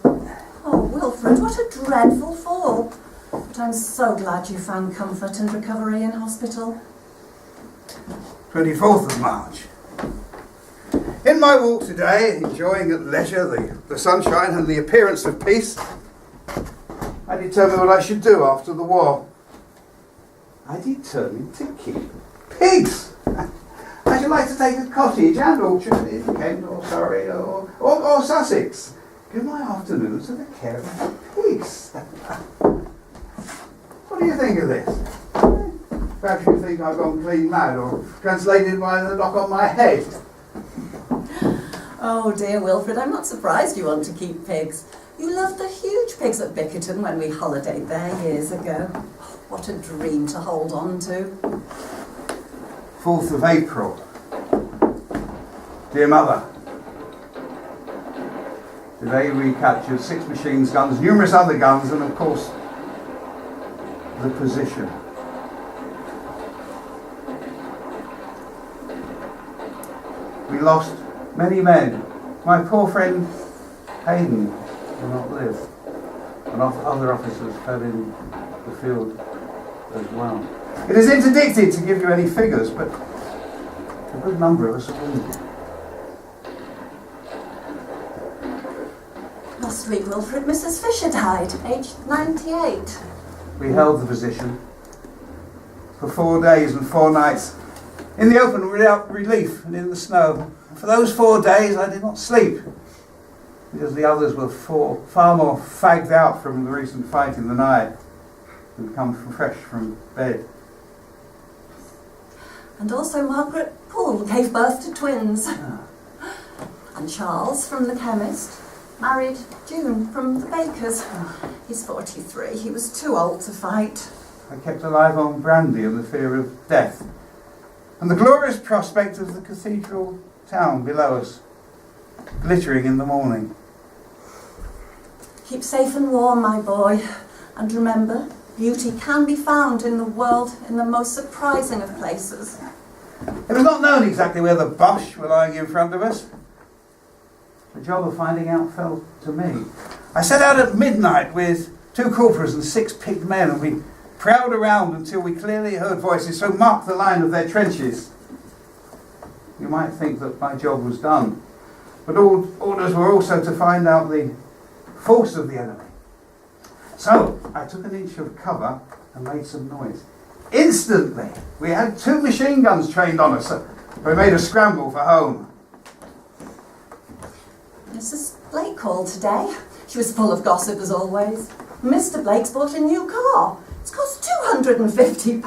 Oh, Wilfred, what a dreadful fall. But I'm so glad you found comfort and recovery in hospital. 24th of March. In my walk today, enjoying at leisure the sunshine and the appearance of peace, I determined what I should do after the war. I determined to keep pigs. I should like to take a cottage and orchard in Kent or Surrey or Sussex. Give my afternoons to the care of pigs. What do you think of this? Perhaps you think I've gone clean mad, or translated by the knock on my head. Oh dear, Wilfred, I'm not surprised you want to keep pigs. You loved the huge pigs at Bickerton when we holidayed there years ago. What a dream to hold on to. 4th of April. Dear Mother, today we captured 6 machine guns, numerous other guns, and of course, the position. We lost many men. My poor friend Hayden will not live, and other officers fell in the field as well. It is interdicted to give you any figures, but a good number of us are wounded. Last week, Wilfred, Mrs. Fisher died, aged 98. We held the position for 4 days and 4 nights, in the open without relief and in the snow. And for those 4 days I did not sleep, because the others were far more fagged out from the recent fight in the night, who'd come fresh from bed. And also Margaret Poole gave birth to twins. And Charles, from the chemist, married June from the baker's. He's 43. He was too old to fight. I kept alive on brandy and the fear of death, and the glorious prospect of the cathedral town below us, glittering in the morning. Keep safe and warm, my boy. And remember, beauty can be found in the world in the most surprising of places. It was not known exactly where the Boche were lying in front of us. The job of finding out fell to me. I set out at midnight with 2 corporals and 6 picked men, and we prowled around until we clearly heard voices so marked the line of their trenches. You might think that my job was done, but all orders were also to find out the force of the enemy. So I took an inch of cover and made some noise. Instantly, we had 2 machine guns trained on us, so we made a scramble for home. Mrs. Blake called today. She was full of gossip as always. Mr. Blake's bought a new car. It's cost £250.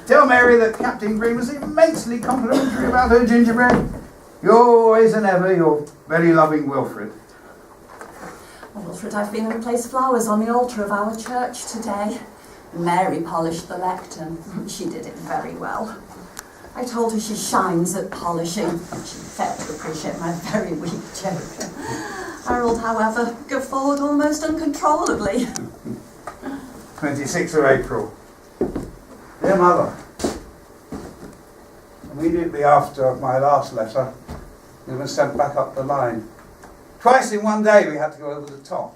Tell Mary that Captain Green was immensely complimentary about her gingerbread. You're always and ever your very loving Wilfred. Oh, Wilfred, I've been and placed flowers on the altar of our church today. Mary polished the lectern. She did it very well. I told her she shines at polishing. She failed to appreciate my very weak joke. Harold, however, guffawed almost uncontrollably. 26th of April. Dear Mother, immediately after my last letter, we were sent back up the line. Twice in one day we had to go over the top.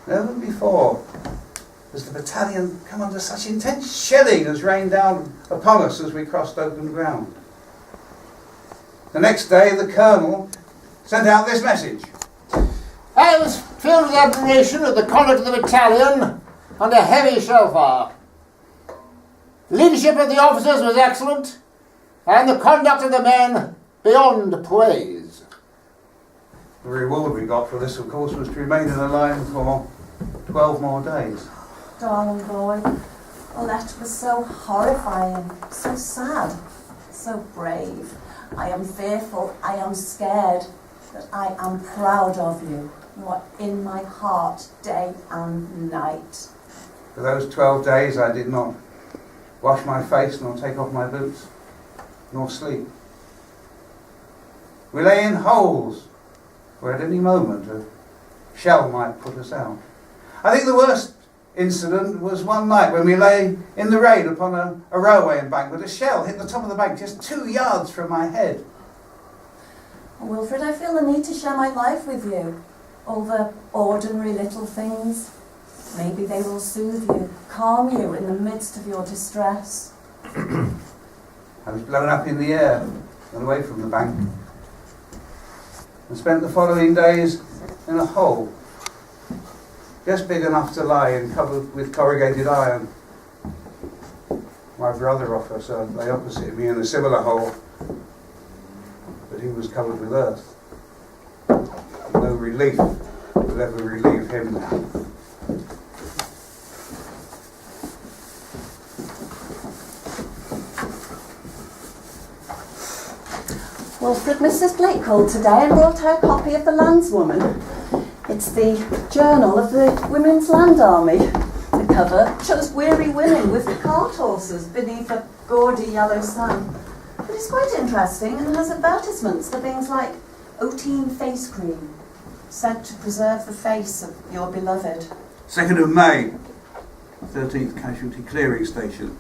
Never before has the battalion come under such intense shelling as rained down upon us as we crossed open ground. The next day the Colonel sent out this message. I was filled with admiration at the conduct of the battalion under heavy shell fire. Leadership of the officers was excellent, and the conduct of the men beyond praise. The reward we got for this, of course, was to remain in the line for 12 more days. Darling boy, well, that was so horrifying, so sad, so brave. I am fearful, I am scared, but I am proud of you. You are in my heart day and night. For those 12 days I did not wash my face, nor take off my boots, nor sleep. We lay in holes where at any moment a shell might put us out. I think the worst incident was one night when we lay in the rain upon a railway embankment. A shell hit the top of the bank just 2 yards from my head. Wilfred, I feel the need to share my life with you. All the ordinary little things. Maybe they will soothe you, calm you in the midst of your distress. I was blown up in the air and away from the bank, and spent the following days in a hole, just big enough to lie in, covered with corrugated iron. My brother officer lay opposite me in a similar hole, but he was covered with earth. No relief will ever relieve him now. Wilfred, Mrs. Blake called today and brought her a copy of The Landswoman. It's the journal of the Women's Land Army. The cover shows weary women with cart horses beneath a gaudy yellow sun. But it's quite interesting and has advertisements for things like Otein face cream, said to preserve the face of your beloved. 2nd of May, 13th Casualty Clearing Station.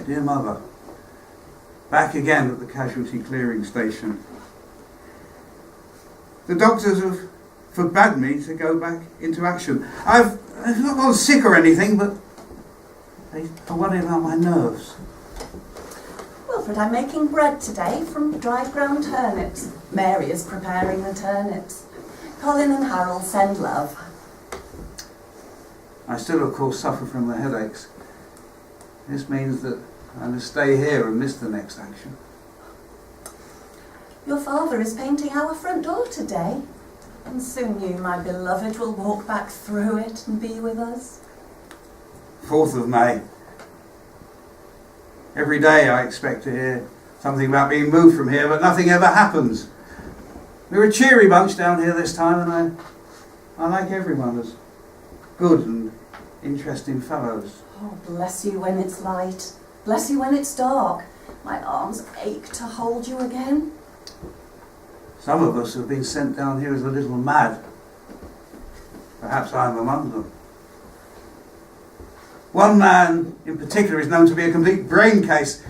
Dear Mother, back again at the Casualty Clearing Station. The doctors have forbade me to go back into action. I've not gone sick or anything, but they are worried about my nerves. Wilfred, I'm making bread today from dried ground turnips. Mary is preparing the turnips. Colin and Harold send love. I still, of course, suffer from the headaches. This means that I must stay here and miss the next action. Your father is painting our front door today, and soon you, my beloved, will walk back through it and be with us. 4th of May. Every day I expect to hear something about being moved from here, but nothing ever happens. We're a cheery bunch down here this time, and I like everyone as good and interesting fellows. Oh, bless you when it's light. Bless you when it's dark. My arms ache to hold you again. Some of us have been sent down here as a little mad. Perhaps I'm among them. One man in particular is known to be a complete brain case.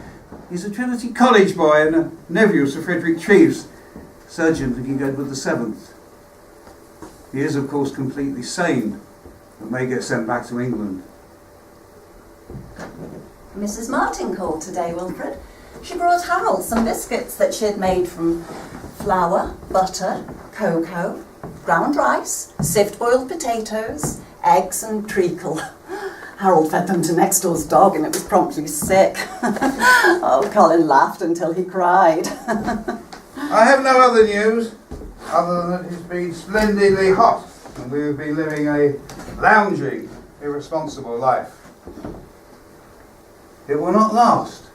He's a Trinity College boy and a nephew of Sir Frederick Treves, surgeon thinking Edward the 7th. He is, of course, completely sane and may get sent back to England. Mrs. Martin called today, Wilfred. She brought Harold some biscuits that she had made from flour, butter, cocoa, ground rice, sieved boiled potatoes, eggs and treacle. Harold fed them to next door's dog and it was promptly sick. Oh, Colin laughed until he cried. I have no other news other than that it's been splendidly hot and we've been living a lounging, irresponsible life. It will not last,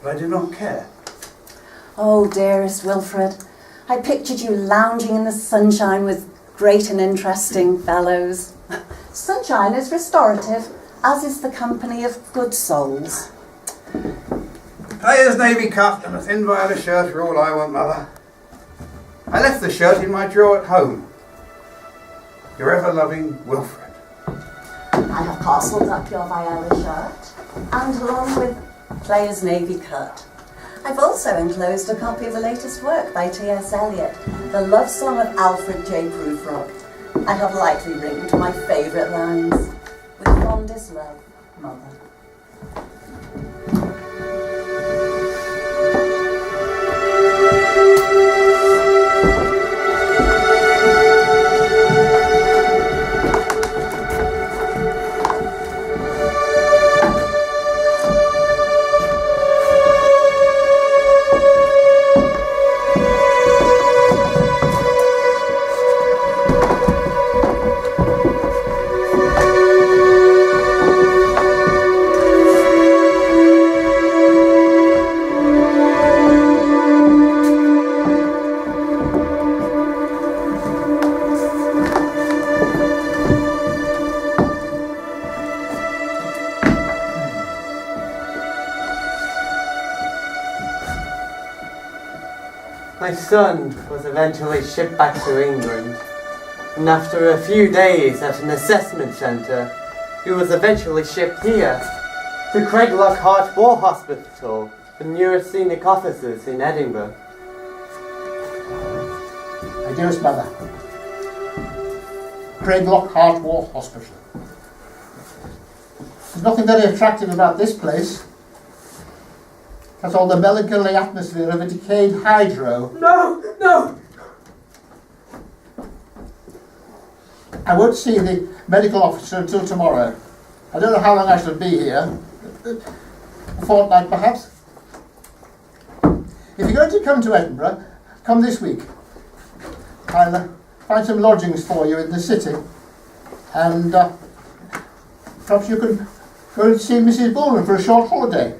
but I do not care. Oh, dearest Wilfred, I pictured you lounging in the sunshine with great and interesting fellows. Sunshine is restorative, as is the company of good souls. Players' navy cuff and a thin violet shirt are all I want, Mother. I left the shirt in my drawer at home. Your ever-loving Wilfred. I have parcelled up your Viola shirt, and along with Player's Navy cut. I've also enclosed a copy of the latest work by T.S. Eliot, The Love Song of Alfred J. Prufrock. I have lightly ringed my favourite lines. With fondest love, Mother. My son was eventually shipped back to England, and after a few days at an assessment centre, he was eventually shipped here to Craiglockhart War Hospital for neurasthenic officers in Edinburgh. My dearest mother, Craiglockhart War Hospital. There's nothing very attractive about this place. It has all the melancholy atmosphere of a decayed hydro. No! I won't see the medical officer until tomorrow. I don't know how long I shall be here. A fortnight, perhaps. If you're going to come to Edinburgh, come this week. I'll find some lodgings for you in the city. And perhaps you can go and see Mrs. Bullman for a short holiday.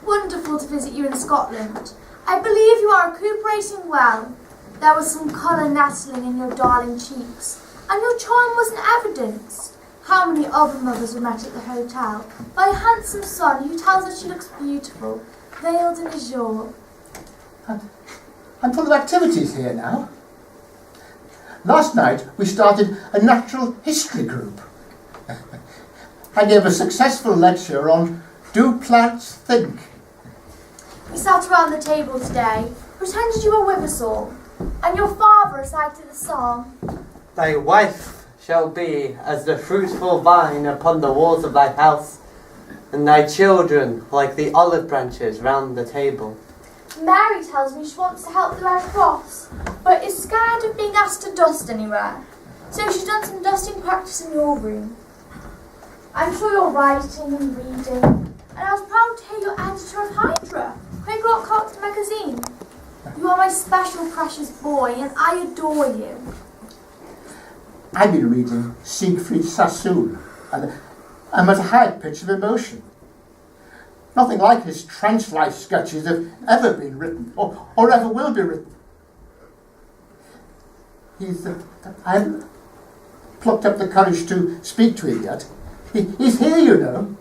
Wonderful to visit you in Scotland. I believe you are recuperating well. There was some colour nestling in your darling cheeks, and your charm wasn't evidenced. How many other mothers were met at the hotel by a handsome son who tells her she looks beautiful, veiled in azure. I'm full of activities here now. Last night we started a natural history group. I gave a successful lecture on Do Plants Think? We sat around the table today, pretended you were Wimmersall, and your father recited the song. Thy wife shall be as the fruitful vine upon the walls of thy house, and thy children like the olive branches round the table. Mary tells me she wants to help the Red Cross, but is scared of being asked to dust anywhere. So she's done some dusting practice in your room. I'm sure you're writing and reading, and I was proud to hear you're editor of Hydra, Craiglockhart magazine. You are my special precious boy, and I adore you. I've been reading Siegfried Sassoon, and I'm at a high pitch of emotion. Nothing like his trench life sketches have ever been written, or ever will be written. I haven't plucked up the courage to speak to him yet. He's here, you know,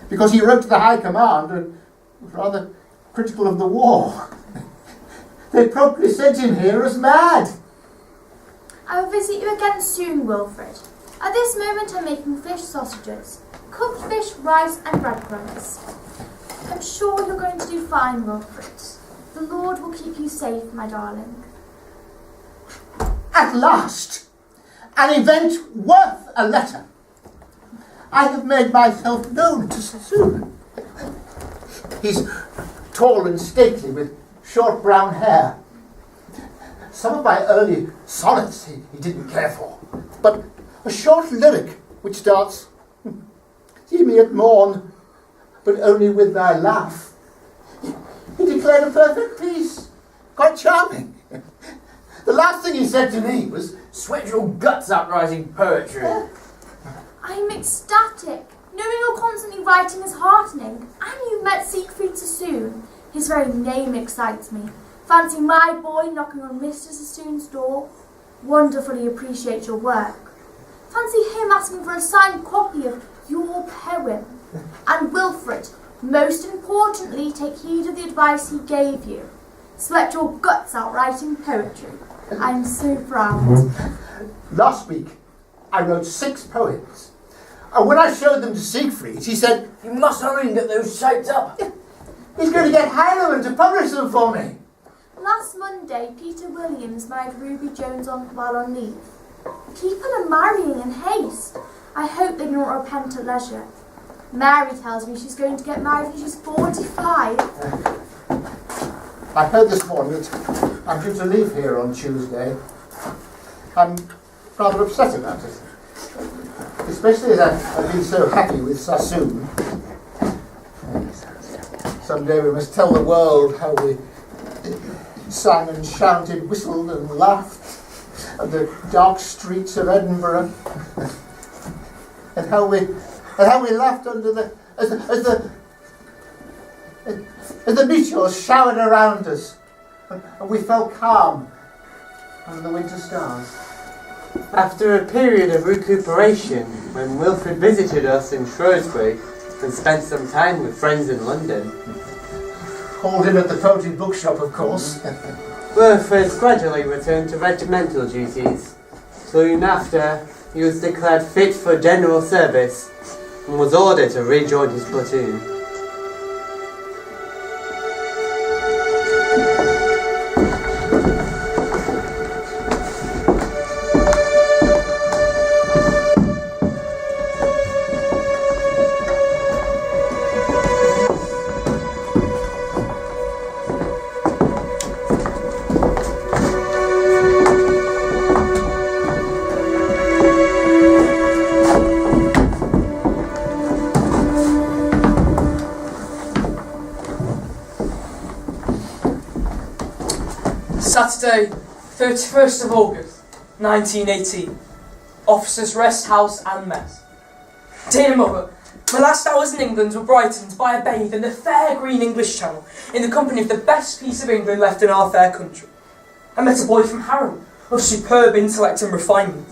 because he wrote to the High Command and was rather critical of the war. They promptly sent him here as mad. I will visit you again soon, Wilfred. At this moment I'm making fish sausages, cooked fish, rice and breadcrumbs. I'm sure you're going to do fine, Wilfred. The Lord will keep you safe, my darling. At last! An event worth a letter. I have made myself known to Sassoon. He's tall and stately with short brown hair. Some of my early sonnets he didn't care for, but a short lyric which starts, "See me at morn, but only with thy laugh." He declared a perfect piece, quite charming. The last thing he said to me was, Sweat your guts out writing poetry. I'm ecstatic. Knowing you're constantly writing is heartening, and you've met Siegfried Sassoon. His very name excites me. Fancy my boy knocking on Mr. Sassoon's door. Wonderfully appreciate your work. Fancy him asking for a signed copy of your poem. And Wilfred, most importantly, take heed of the advice he gave you. Sweat your guts out writing poetry. I'm so proud. Last week, I wrote 6 poems. And when I showed them to Siegfried, he said, You must hurry and get those typed up. he's going to get Heinemann to publish them for me. Last Monday, Peter Williams married Ruby Jones while on leave. People are marrying in haste. I hope they don't repent at leisure. Mary tells me she's going to get married when she's 45. I heard this morning that I'm due to leave here on Tuesday. I'm rather upset about it. Especially as I've been so happy with Sassoon. Someday we must tell the world how we sang and shouted, whistled and laughed at the dark streets of Edinburgh. and how we laughed under as the meteors showered around us, and we felt calm under the winter stars. After a period of recuperation, when Wilfred visited us in Shrewsbury and spent some time with friends in London, Called in at the poetry bookshop, of course. Wilfred gradually returned to regimental duties. Soon after, he was declared fit for general service and was ordered to rejoin his platoon. Saturday, 31st of August, 1918. Officers' Rest House and Mess. Dear Mother, my last hours in England were brightened by a bathe in the fair green English Channel, in the company of the best piece of England left in our fair country. I met a boy from Harrow, of superb intellect and refinement.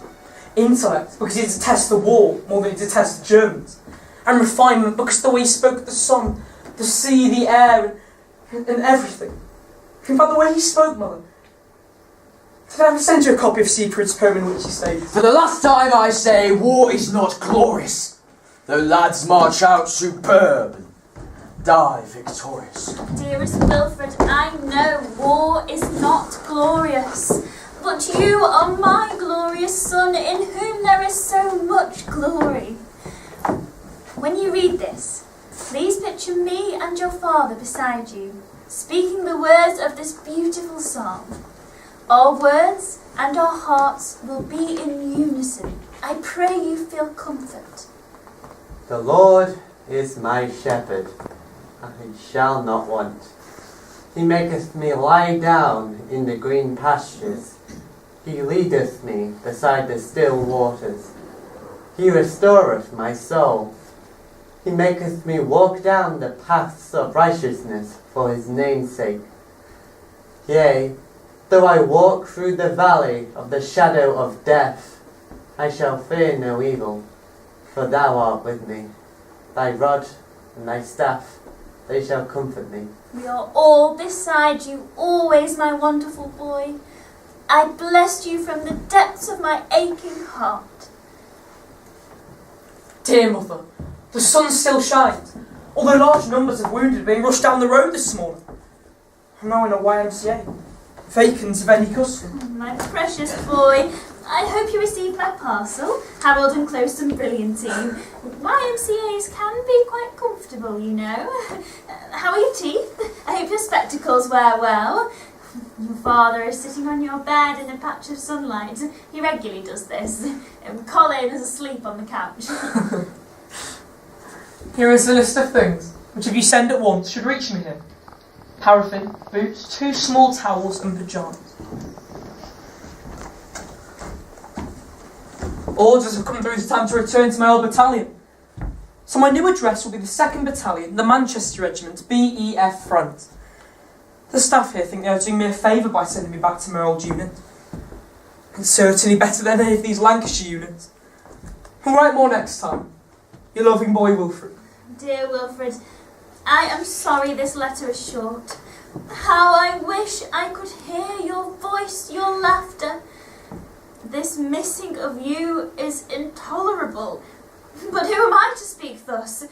Intellect, because he detests the war more than he detests the Germans. And refinement, because the way he spoke of the sun, the sea, the air, and everything. In fact, the way he spoke, Mother. Did I ever send you a copy of Siegfried's poem in which he states, For the last time I say, war is not glorious, though lads march out superb and die victorious. Dearest Wilfred, I know war is not glorious, but you are my glorious son, in whom there is so much glory. When you read this, please picture me and your father beside you, speaking the words of this beautiful song. Our words and our hearts will be in unison. I pray you feel comfort. The Lord is my shepherd, I shall not want. He maketh me lie down in the green pastures. He leadeth me beside the still waters. He restoreth my soul. He maketh me walk down the paths of righteousness for his name's sake. Yea, though I walk through the valley of the shadow of death, I shall fear no evil, for thou art with me. Thy rod and thy staff, they shall comfort me. We are all beside you, always, my wonderful boy. I bless you from the depths of my aching heart. Dear Mother, the sun still shines, although large numbers of wounded are being rushed down the road this morning. I'm now in a YMCA, vacant of any custom. My precious boy, I hope you received my parcel, Harold and Close and Brilliant Team. YMCAs can be quite comfortable, you know. How are your teeth? I hope your spectacles wear well. Your father is sitting on your bed in a patch of sunlight. He regularly does this. Colin is asleep on the couch. Here is the list of things which, if you send at once, should reach me here. Paraffin, boots, 2 small towels and pyjamas. Orders have come through the time to return to my old battalion. So my new address will be the 2nd Battalion, the Manchester Regiment, BEF Front. The staff here think they are doing me a favour by sending me back to my old unit. It's certainly better than any of these Lancashire units. I'll write more next time. Your loving boy, Wilfred. Dear Wilfred, I am sorry this letter is short, How I wish I could hear your voice, your laughter. This missing of you is intolerable. But who am I to speak thus?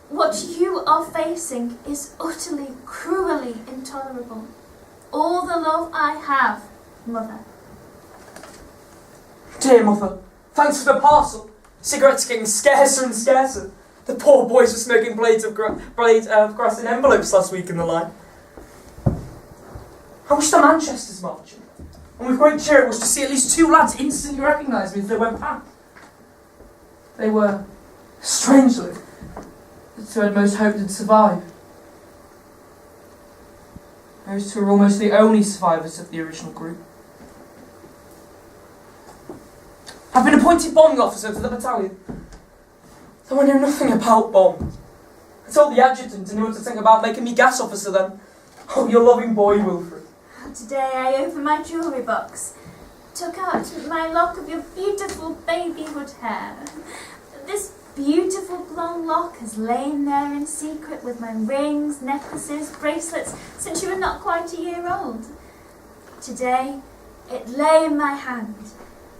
What you are facing is utterly, cruelly intolerable. All the love I have, Mother. Dear Mother, thanks for the parcel. Cigarettes are getting scarcer and scarcer. The poor boys were smoking blades of grass in envelopes last week in the line. I wish the Manchesters marching, and with great cheer it was to see at least 2 lads instantly recognise me as they went past. They were, strangely, the 2 I'd most hoped to survive. Those 2 were almost the only survivors of the original group. I've been appointed bombing officer to the battalion, though I know nothing about bombs. I told the adjutant and he wanted to think about making me gas officer then. Oh, your loving boy, Wilfred. Today I opened my jewellery box, took out my lock of your beautiful babyhood hair. This beautiful blonde lock has lain there in secret with my rings, necklaces, bracelets since you were not quite a year old. Today it lay in my hand.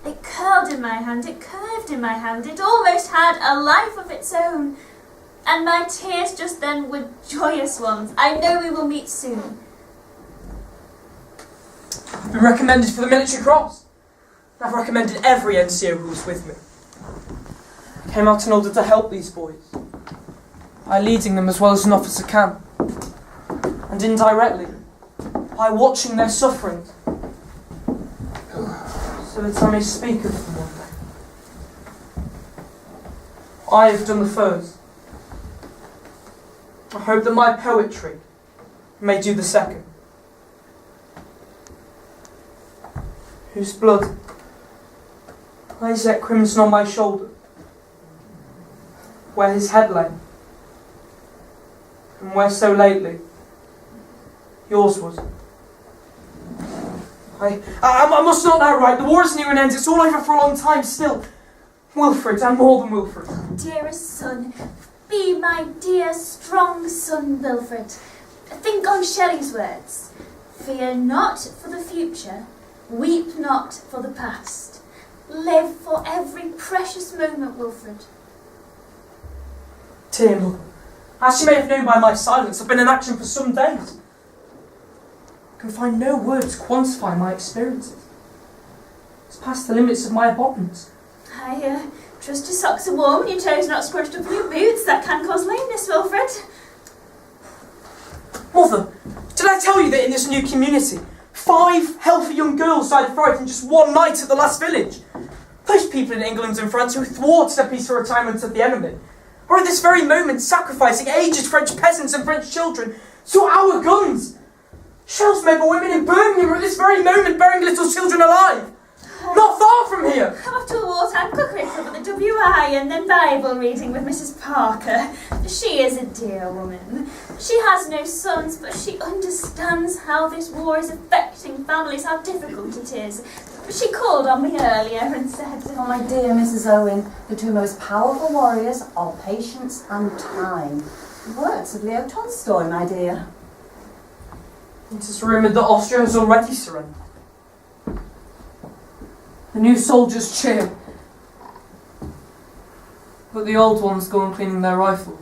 It curled in my hand, it curved in my hand, it almost had a life of its own. And my tears just then were joyous ones. I know we will meet soon. I've been recommended for the Military Cross. I've recommended every NCO who was with me. I came out in order to help these boys, by leading them as well as an officer can, and indirectly, by watching their sufferings, so that I may speak of them one day. I have done the first. I hope that my poetry may do the second. Whose blood lies yet crimson on my shoulder, where his head lay, and where so lately yours was. I must not now write. The war is near an end. It's all over for a long time still. Wilfred, and more than Wilfred. Dearest son, be my dear, strong son, Wilfred. Think on Shelley's words. Fear not for the future, weep not for the past. Live for every precious moment, Wilfred. Dear mother, as you may have known by my silence, I've been in action for some days. I can find no words to quantify my experiences. It's past the limits of my abhorrence. I trust your socks are warm and your toes not scrunched up in your boots. That can cause lameness, Wilfred. Mother, did I tell you that in this new community, 5 healthy young girls died of fright in just one night at the last village? Those people in England and France who thwarted the peaceful retirement of the enemy are at this very moment sacrificing aged French peasants and French children to our guns. Shells made by women in Birmingham are at this very moment burying little children alive. Not far from here. After a wartime cookery club at the WI and then Bible reading with Mrs. Parker. She is a dear woman. She has no sons, but she understands how this war is affecting families, how difficult it is. She called on me earlier and said, Oh, my dear Mrs. Owen, the 2 most powerful warriors are patience and time. Words of Leo Tolstoy, my dear. It is rumoured that Austria has already surrendered. The new soldiers cheer, but the old ones go on cleaning their rifles.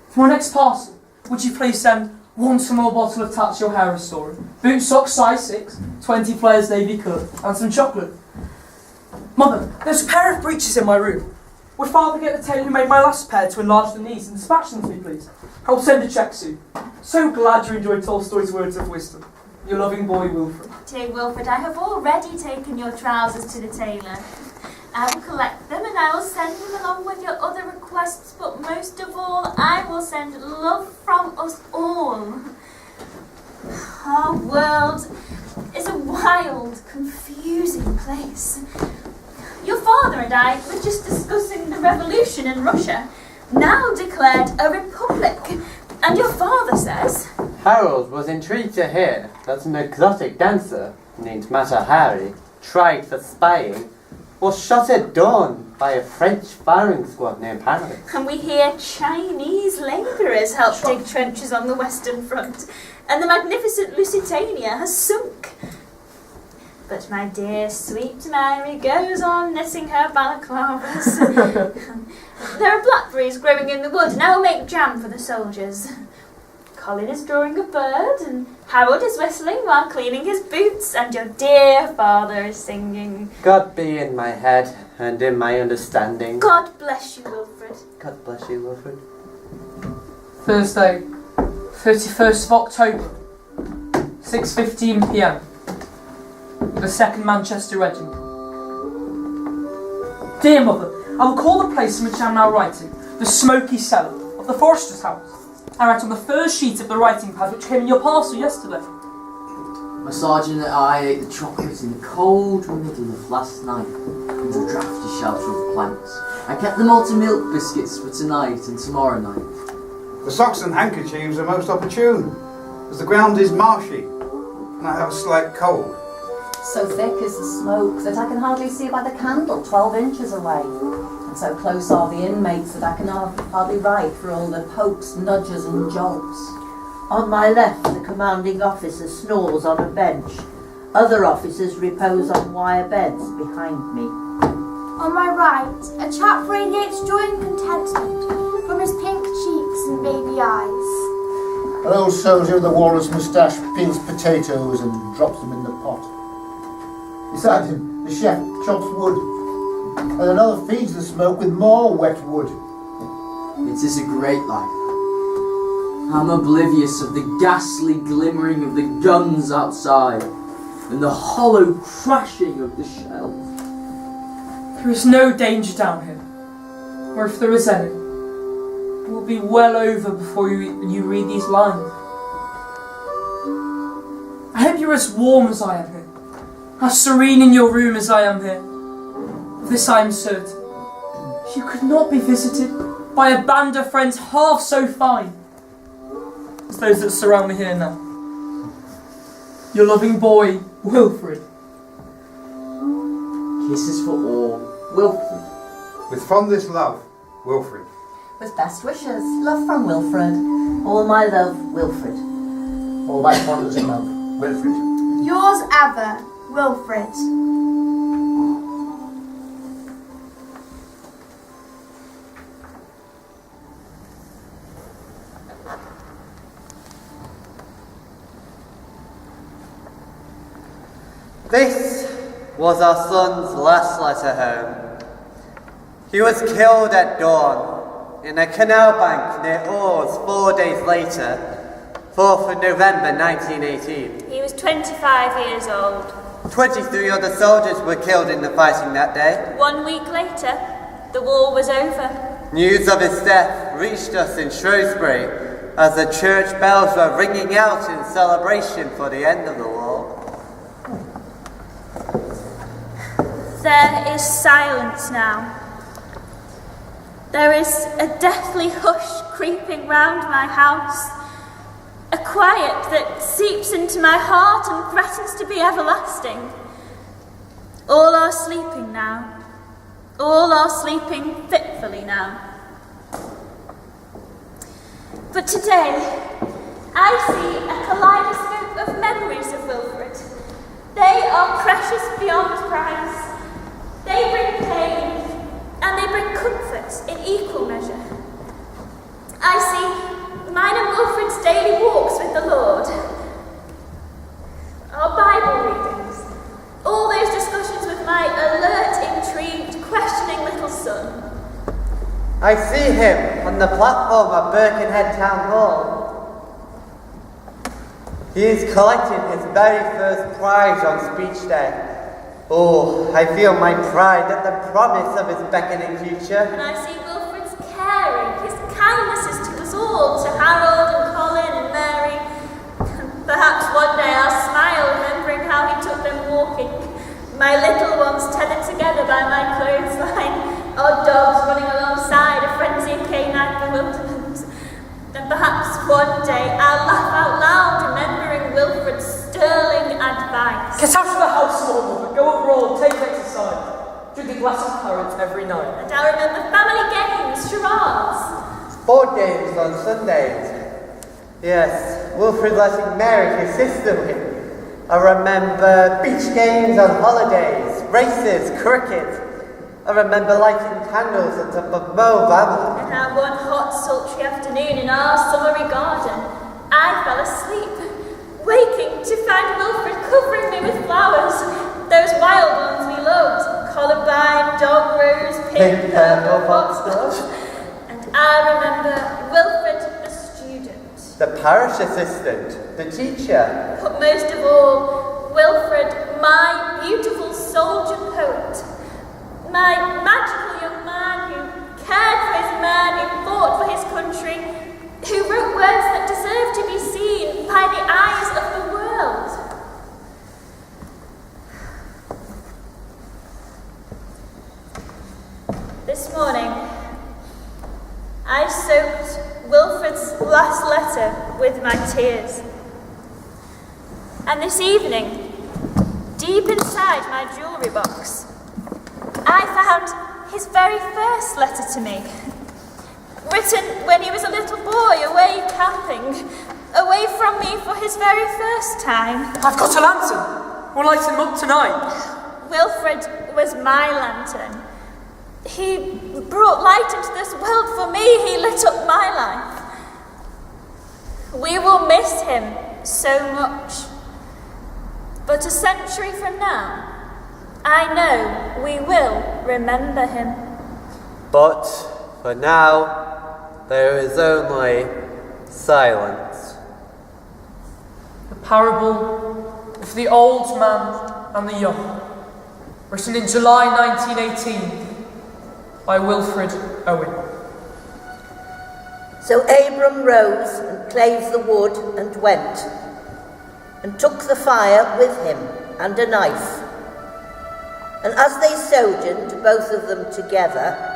For my next parcel, would you please send 1 small bottle of Touch Your Hair Restorer, boot socks size 6, 20 players navy cut, and some chocolate. Mother, there's a pair of breeches in my room. Would Father get the tailor who made my last pair to enlarge the knees and dispatch them to me, please? I will send a cheque soon. So glad you enjoyed Tolstoy's words of wisdom. Your loving boy, Wilfred. Dear Wilfred, I have already taken your trousers to the tailor. I will collect them and I will send them along with your other requests, but most of all, I will send love from us all. Our world is a wild, confusing place. Your father and I were just discussing the revolution in Russia, now declared a republic. And your father says... Harold was intrigued to hear that an exotic dancer named Mata Hari, tried for spying, was shot at dawn by a French firing squad near Paris. And we hear Chinese labourers help dig trenches on the Western Front, and the magnificent Lusitania has sunk. But my dear sweet Mary goes on knitting her balaclavas. There are blackberries growing in the wood, and I will make jam for the soldiers. Colin is drawing a bird, and Harold is whistling while cleaning his boots, and your dear father is singing. God be in my head and in my understanding. God bless you, Wilfred. God bless you, Wilfred. Thursday, 31st of October, 6:15 p.m. The 2nd Manchester Regiment. Dear Mother, I will call the place in which I am now writing the smoky cellar of the Forester's house. I write on the first sheet of the writing pad which came in your parcel yesterday. My sergeant and I ate the chocolate in the cold middle of last night under a drafty shelter of planks. I kept the malted milk biscuits for tonight and tomorrow night. The socks and handkerchiefs are most opportune, as the ground is marshy, and I have a slight cold. So thick is the smoke that I can hardly see by the candle 12 inches away. And so close are the inmates that I can hardly write for all the pokes, nudges and jolts. On my left, the commanding officer snores on a bench. Other officers repose on wire beds behind me. On my right, a chap radiates joy and contentment from his pink cheeks and baby eyes. An old soldier with a walrus moustache peels potatoes and drops them in the pot. Beside him, the chef chops wood, and another feeds the smoke with more wet wood. It is a great life. I'm oblivious of the ghastly glimmering of the guns outside and the hollow crashing of the shells. There is no danger down here, or if there is any, it will be well over before you read these lines. I hope you're as warm as I am here, as serene in your room as I am here. Of this I am certain. You could not be visited by a band of friends half so fine as those that surround me here now. Your loving boy, Wilfred. Kisses for all, Wilfred. With fondest love, Wilfred. With best wishes, love from Wilfred. All my love, Wilfred. All my fondest love, Wilfred. Yours ever, Wilfred. This was our son's last letter home. He was killed at dawn in a canal bank near Oars 4 days later, 4th of November 1918. He was 25 years old. 23 other soldiers were killed in the fighting that day. 1 week later, the war was over. News of his death reached us in Shrewsbury as the church bells were ringing out in celebration for the end of the war. There is silence now. There is a deathly hush creeping round my house, a quiet that seeps into my heart and threatens to be everlasting. All are sleeping now. All are sleeping fitfully now. But today, I see a kaleidoscope of memories of Wilfred. They are precious beyond price. They bring pain, and they bring comfort in equal measure. I see mine and Wilfred's daily walks with the Lord, our Bible readings, all those discussions with my alert, intrigued, questioning little son. I see him on the platform at Birkenhead Town Hall. He is collecting his very first prize on speech day. Oh, I feel my pride at the promise of his beckoning future. And I see Wilfred's caring, his kindnesses to us all, to Harold and Colin and Mary. Perhaps one day I'll smile remembering how he took them walking, my little ones tethered together by my clothesline, odd dogs running alongside a frenzied canine bewilderment. And perhaps one day I'll laugh out loud remembering Wilfred's sterling advice. Get out of the house, Mother. Go abroad, take exercise. Drink a glass of claret every night. And I remember family games, charades. Board games on Sundays. Yes, Wilfred letting Mary, his sister, win. I remember beach games on holidays, races, cricket. I remember lighting candles at top of Mo Valley. And how one hot, sultry afternoon in our summery garden, I fell asleep, waking to find Wilfred covering me with flowers, those wild ones we loved, columbine, dog rose, pink, purple, foxglove. And I remember Wilfred the student. The parish assistant, the teacher. But most of all, Wilfred, my beautiful soldier poet. My magical young man who cared for his man, who fought for his country, who wrote words that deserve to be seen by the eyes of the world. This morning, I soaked Wilfred's last letter with my tears. And this evening, deep inside my jewellery box, I found his very first letter to me, written when he was a little boy away camping, away from me for his very first time. I've got a lantern. We'll light him up tonight. Wilfred was my lantern. He brought light into this world for me. He lit up my life. We will miss him so much. But a century from now, I know we will remember him. But for now, there is only silence. The parable of the old man and the young, written in July 1918 by Wilfred Owen. So Abram rose and clave the wood and went, and took the fire with him and a knife. And as they sojourned, both of them together,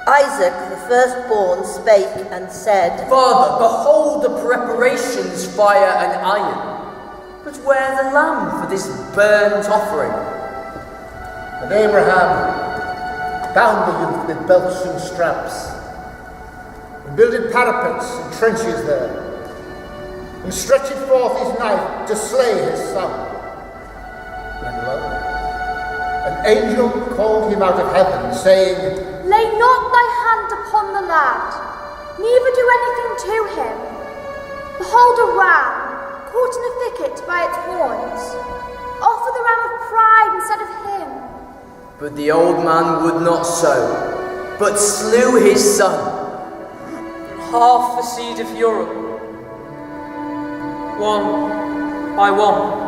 Isaac the firstborn spake and said, Father, behold the preparations, fire and iron. But where the lamb for this burnt offering? And Abraham bound the youth with belts and straps, and builded parapets and trenches there, and stretched forth his knife to slay his son. And lo, an angel called him out of heaven, saying, Lay not thy hand upon the lad, neither do anything to him. Behold a ram, caught in a thicket by its horns. Offer the ram of pride instead of him. But the old man would not so, but slew his son. Half the seed of Europe, one by one,